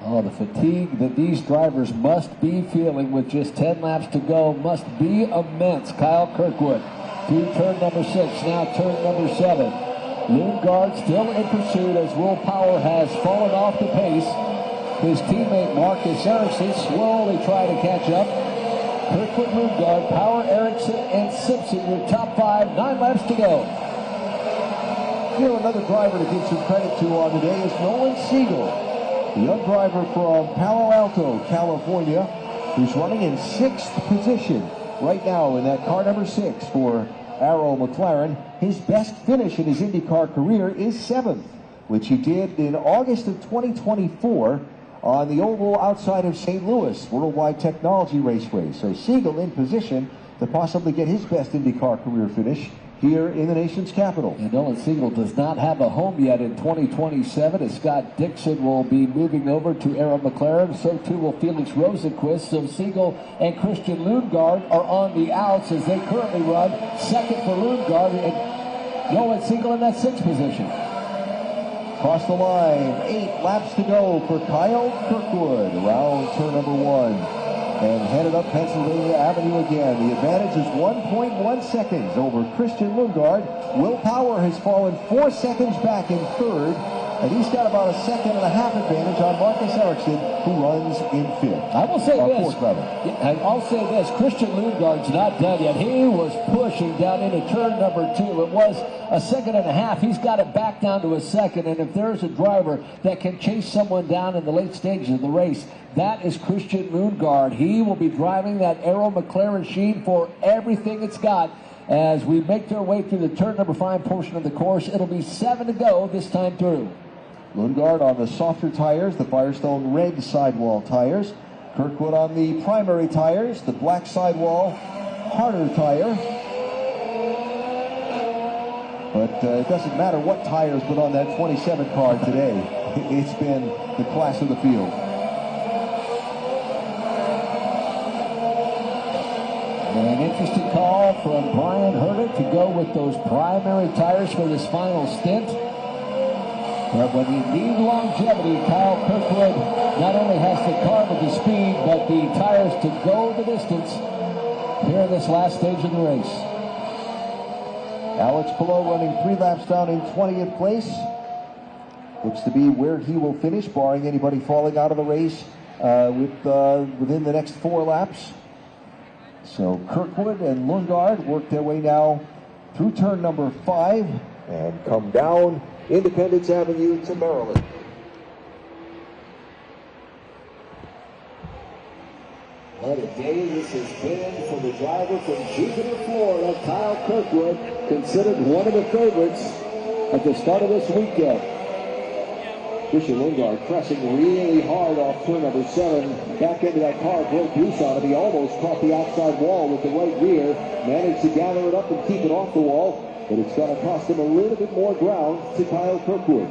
Oh, the fatigue that these drivers must be feeling with just 10 laps to go must be immense. Kyle Kirkwood through turn number 6, now turn number 7. Lundgaard still in pursuit as Will Power has fallen off the pace. His teammate Marcus Ericsson slowly trying to catch up. Kirkwood, Lundgaard, Power, Ericsson, and Simpson, your top 5, 9 laps to go. You know, another driver to give some credit to on the day is Nolan Siegel, the young driver from Palo Alto, California, who's running in 6th position right now in that car number 6 for Arrow McLaren. His best finish in his IndyCar career is 7th, which he did in August of 2024 on the oval outside of St. Louis Worldwide Technology Raceway. So Siegel in position to possibly get his best IndyCar career finish here in the nation's capital. And Nolan Siegel does not have a home yet in 2027 as Scott Dixon will be moving over to Arrow McLaren. So too will Felix Rosenquist. So Siegel and Christian Lundgaard are on the outs as they currently run second for Lundgaard and Nolan Siegel in that 6th position. Across the line, 8 laps to go for Kyle Kirkwood around turn number 1. And headed up Pennsylvania Avenue again. The advantage is 1.1 seconds over Christian Lundgaard. Will Power has fallen 4 seconds back in 3rd. And he's got about a 1.5 second advantage on Marcus Ericsson, who runs in 5th. I will say this. 4th, rather. Yeah, I'll say this. Christian Lundgaard's not done yet. He was pushing down into turn number 2. It was a 1.5 seconds. He's got it back down to a second. And if there's a driver that can chase someone down in the late stages of the race, that is Christian Lundgaard. He will be driving that Arrow McLaren machine for everything it's got. As we make their way through the turn number 5 portion of the course, it'll be 7 to go this time through. Lundgaard on the softer tires, the Firestone red sidewall tires. Kirkwood on the primary tires, the black sidewall harder tire. But it doesn't matter what tires put on that 27 car today. It's been the class of the field. An interesting call from Brian Herter to go with those primary tires for this final stint. But when you need longevity, Kyle Kirkwood not only has the car with the speed, but the tires to go the distance here in this last stage of the race. Alex Palou running 3 laps down in 20th place. Looks to be where he will finish, barring anybody falling out of the race within the next 4 laps. So Kirkwood and Lundgaard work their way now through turn number 5 and come down Independence Avenue to Maryland. What a day this has been for the driver from Jupiter, Florida, Kyle Kirkwood, considered one of the favorites at the start of this weekend. Christian Lundgaard pressing really hard off turn number 7. Back into that car, broke loose on him. He almost caught the outside wall with the right rear. Managed to gather it up and keep it off the wall. But it's going to cost him a little bit more ground to Kyle Kirkwood.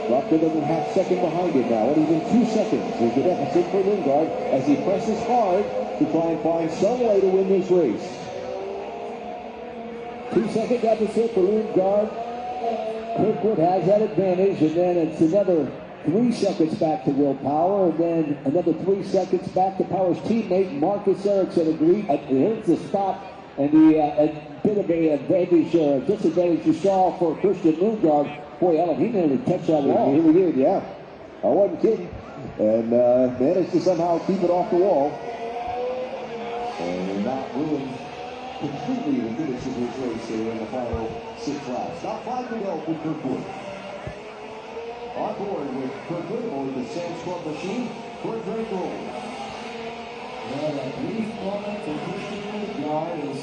Dropped it a half second behind him now, and even 2 seconds is the deficit for Lundgaard as he presses hard to try and find some way to win this race. 2-second deficit for Lundgaard. Kirkwood has that advantage, and then it's another 3 seconds back to Will Power, and then another 3 seconds back to Power's teammate Marcus Ericsson. Here's the stop, and the a bit of a disadvantage you saw for Christian Lundgaard. Boy, Alan, he nearly touched that wall. He really did, yeah. I wasn't kidding. And managed to somehow keep it off the wall. And not ruin completely the finish of his race here in the final 6 laps. Not 5 to go for Kirkwood. On board with Kirkwood aboard the Sam's Club machine for a great goal. Well, that brief moment for Christian Lundgaard is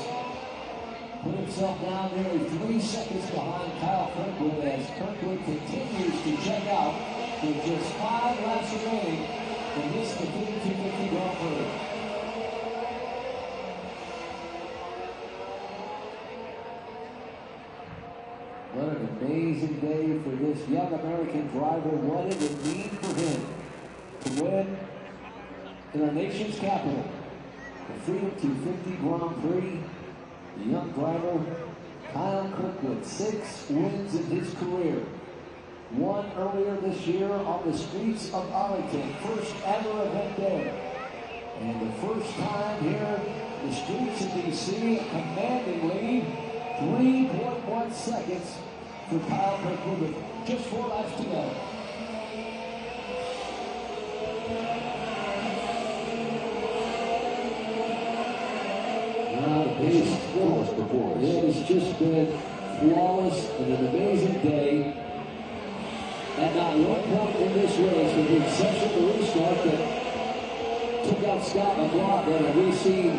put himself down nearly 3 seconds behind Kyle Kirkwood as Kirkwood continues to check out with just 5 laps remaining in this 5250 Grand Prix. What an amazing day for this young American driver. What did it mean for him to win in our nation's capital the Freedom 250 Grand Prix? The young driver, Kyle Kirkwood, 6 wins in his career. 1 earlier this year on the streets of Arlington, first ever event there. And the first time here, the streets of DC, a commanding lead, 3.1 seconds for Kyle Kirkwood with just 4 laps to go. Flawless performance. It has just been flawless and an amazing day. At not one point in this race, with the exception of the restart that took out Scott McLaughlin, have we seen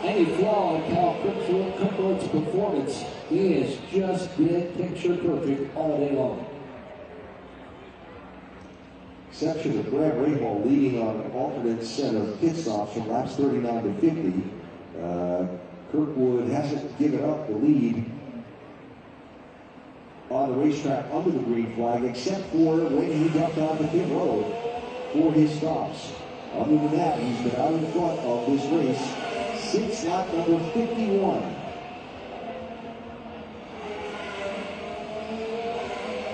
any flaw in Kyle Kirkwood's performance. He has just been picture perfect all day long. Exception of Grant Rahal leading on an alternate set of pit stops from laps 39 to 50. Kirkwood hasn't given up the lead on the racetrack under the green flag, except for when he got down the pit road for his stops. Other than that, he's been out in front of this race since lap number 51.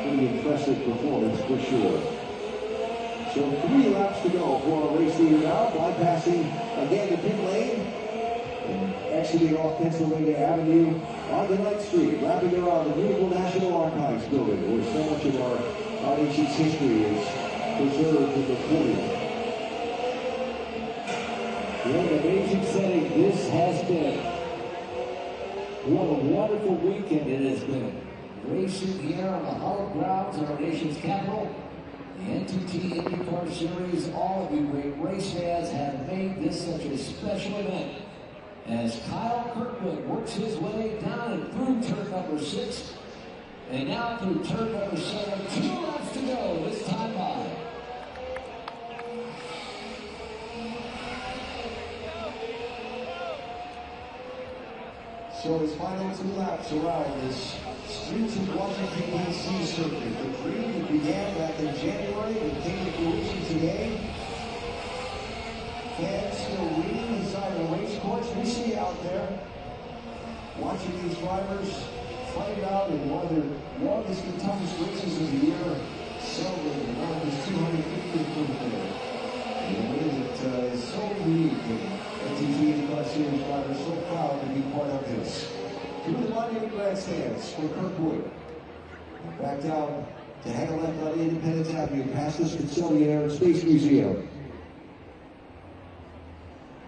Pretty impressive performance for sure. So 3 laps to go for a race leader now, bypassing again the pit lane. And exiting off Pennsylvania Avenue onto 9th Street, wrapping around the beautiful National Archives building, where so much of our nation's history is preserved and recorded. What an amazing setting this has been. What a wonderful weekend it has been. Racing here on the hallowed grounds of our nation's capital. The NTT IndyCar Series, all of you great race fans have made this such a special event. As Kyle Kirkwood works his way down and through turn number 6, and now through turn number 7, 2 laps to go this time by. So his final 2 laps around this streets of Washington, DC circuit. The dream that began back in January that came to fruition today. Fans still waiting inside the race course. We see you out there watching these drivers fight out in one of their longest and toughest races of the year, celebrating America's 250th birthday. And it is so unique, and NTT IndyCar Series drivers so proud to be part of this. Through the monument grandstands for Kirkwood. Back down to hang a left on Independence Avenue, past the Smithsonian Air and Space Museum.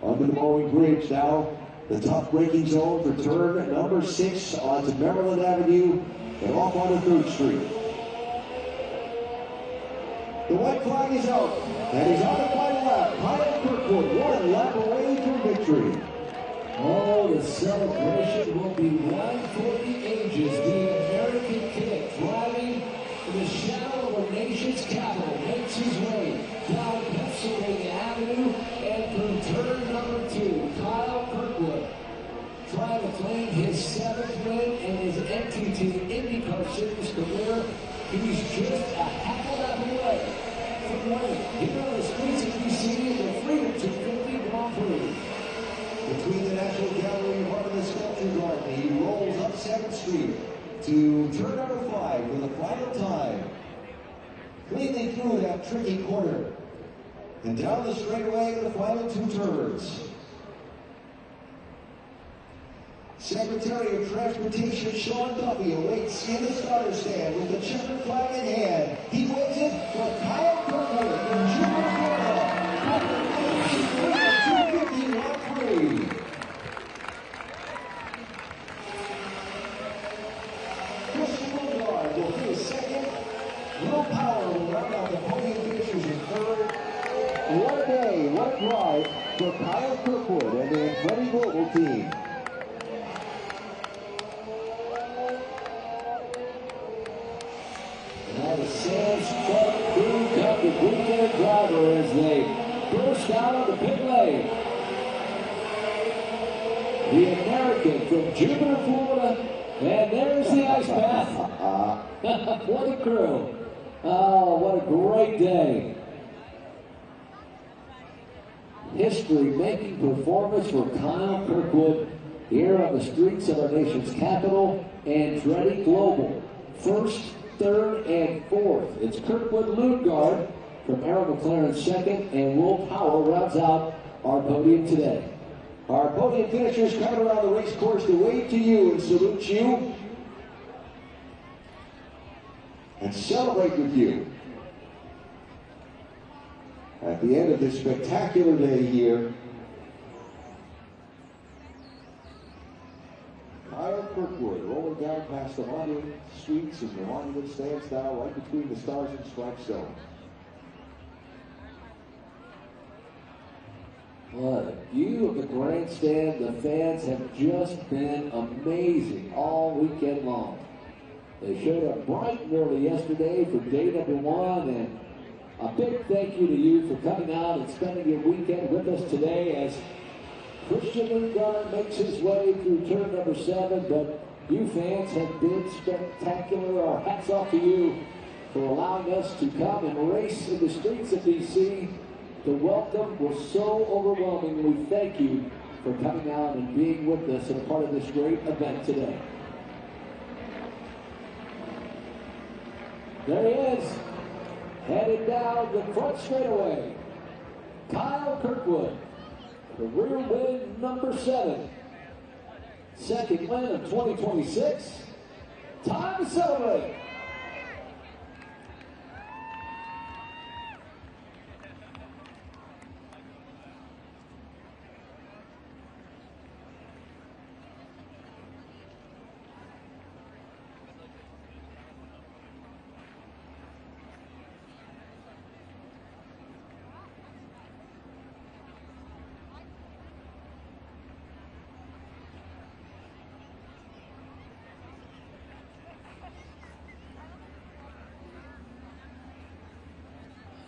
Under the Boeing Bridge now, the tough braking zone for turn number 6 onto Maryland Avenue and off onto 3rd Street. The white flag is out, and he's on the final lap. Kyle Kirkwood, 1 lap away from victory. Oh, the celebration will be one for the ages. The American kid driving in the shadow of our nation's capital makes his way down Pennsylvania Avenue and through turn number 2. Kyle Kirkwood trying to claim his 7th win in his NTT IndyCar Series career. He's just a half a lap away from winning here on the streets of DC the Freedom 250 Grand Prix. Between the National Gallery and part of the Sculpture Garden, he rolls up 7th Street to turn number 5 for the final time. Cleanly through that tricky corner and down the straightaway in the final 2 turns. Secretary of Transportation Sean Duffy awaits in the starter stand with the checkered flag in hand. He waits it for Kyle Kirkwood in Jupiter, Florida. 250 Grand Prix. Christian Lundgaard will finish 2nd. Will Power will round out the podium finishers in 3rd. What a day, what a drive for Kyle Kirkwood and the Andretti Global team. Now the Sands truck crew come to greet their driver as they burst out on the pit lane. The American from Jupiter, Florida, and there's the ice bath. What a crew. Oh, what a great day. History-making performance for Kyle Kirkwood here on the streets of our nation's capital, Andretti Global. 1st, 3rd, and 4th. It's Kirkwood Lundgaard from Aaron McLaren 2nd, and Will Power rounds out our podium today. Our podium finishers coming around the race course to wave to you and salute you and celebrate with you. At the end of this spectacular day here, Kyle Kirkwood rolling down past the monument streets and the monument stands now right between the Stars and Stripes zone. What a view of the grandstand. The fans have just been amazing all weekend long. They showed up bright and early yesterday for day number 1, and a big thank you to you for coming out and spending your weekend with us today as Christian Lundgaard makes his way through turn number 7, but you fans have been spectacular. Our hats off to you for allowing us to come and race in the streets of DC. The welcome was so overwhelming. We thank you for coming out and being with us and a part of this great event today. There he is, headed down the front straightaway. Kyle Kirkwood, career win number 7. 2nd win of 2026. Time to celebrate.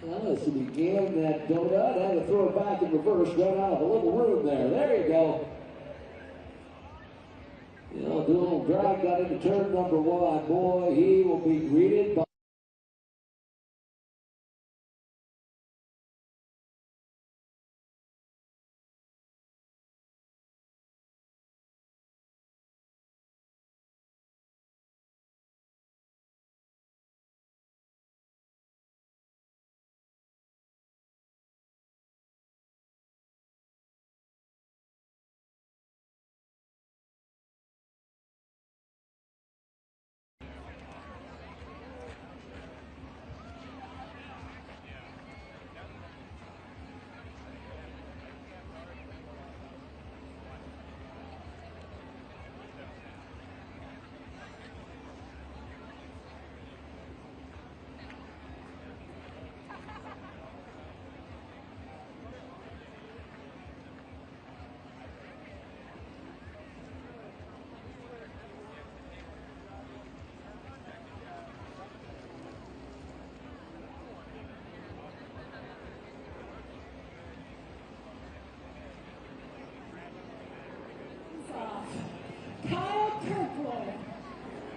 Well, as he began that donut, had to throw it back in reverse, ran out of a little room there. There you go. do a little drag got into turn number 1. Boy, he will be greeted by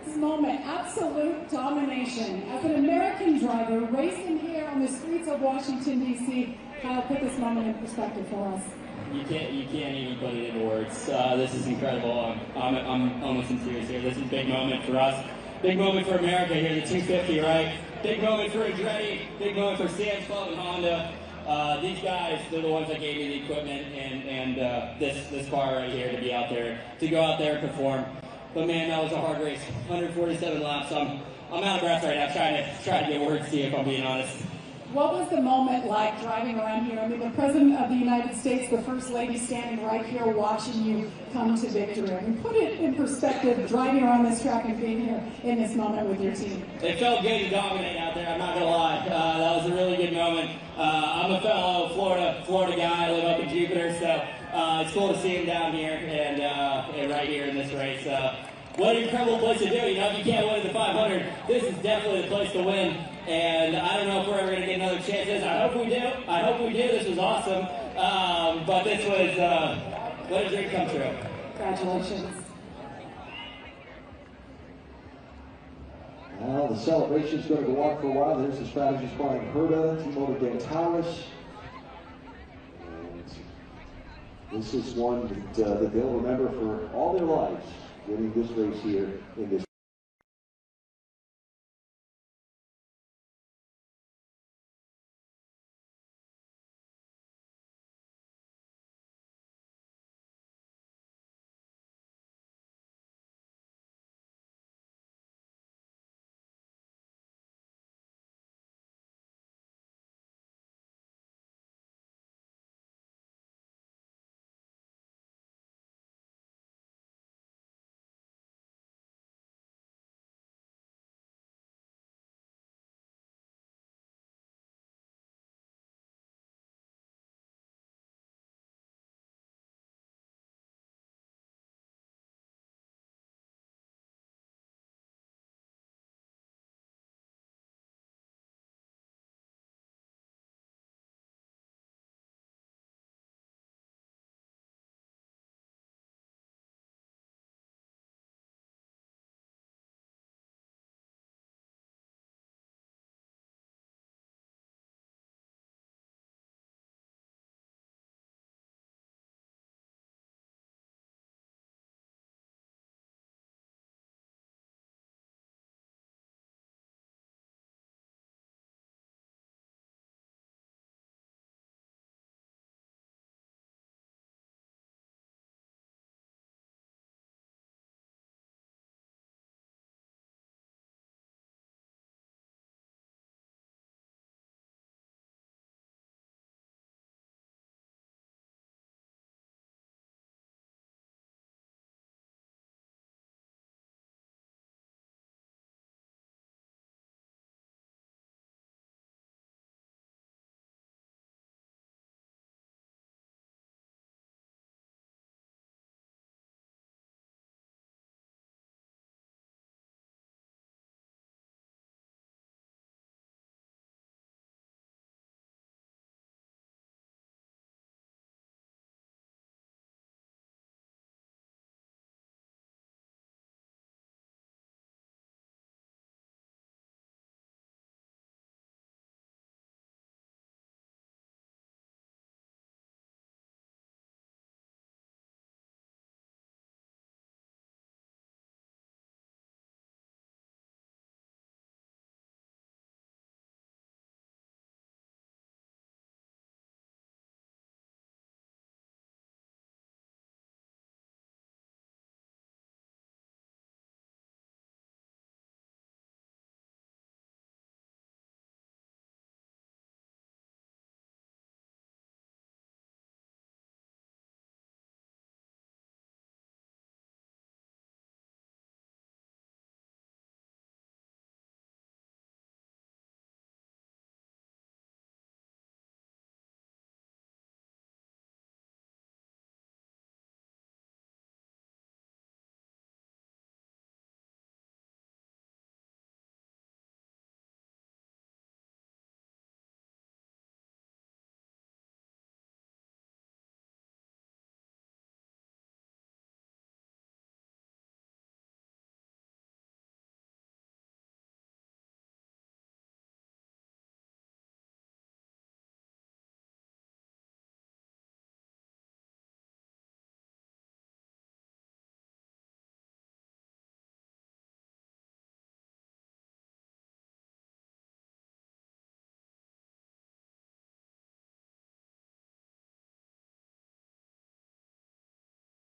This moment, absolute domination. As an American driver racing here on the streets of Washington, DC, Kyle, put this moment in perspective for us. You can't even put it into words. This is incredible. I'm almost in tears here. This is a big moment for us. Big moment for America here, the 250, right? Big moment for Andretti. Big moment for Sam's Club and Honda. These guys, they're the ones that gave me the equipment and this car right here to be out there, to go out there and perform. But man, that was a hard race. 147 laps. I'm out of breath right now, trying to get words to you, if I'm being honest. What was the moment like driving around here? I mean, the President of the United States, the First Lady standing right here watching you come to victory. I mean, put it in perspective, driving around this track and being here in this moment with your team. It felt good to dominate out there, I'm not going to lie. That was a really good moment. I'm a fellow Florida guy. I live up in Jupiter, so it's cool to see him down here and right here in this race. What an incredible place to do. You know, if you can't win at the 500, this is definitely the place to win. And I don't know if we're ever going to get another chance. I hope we do. I hope we do. This was awesome. But this was, what a dream come true. Congratulations. Now the celebration's going to go on for a while. There's the strategist Brian Herta, Timo Dentalis. And this is one that they'll remember for all their lives, winning this race here in this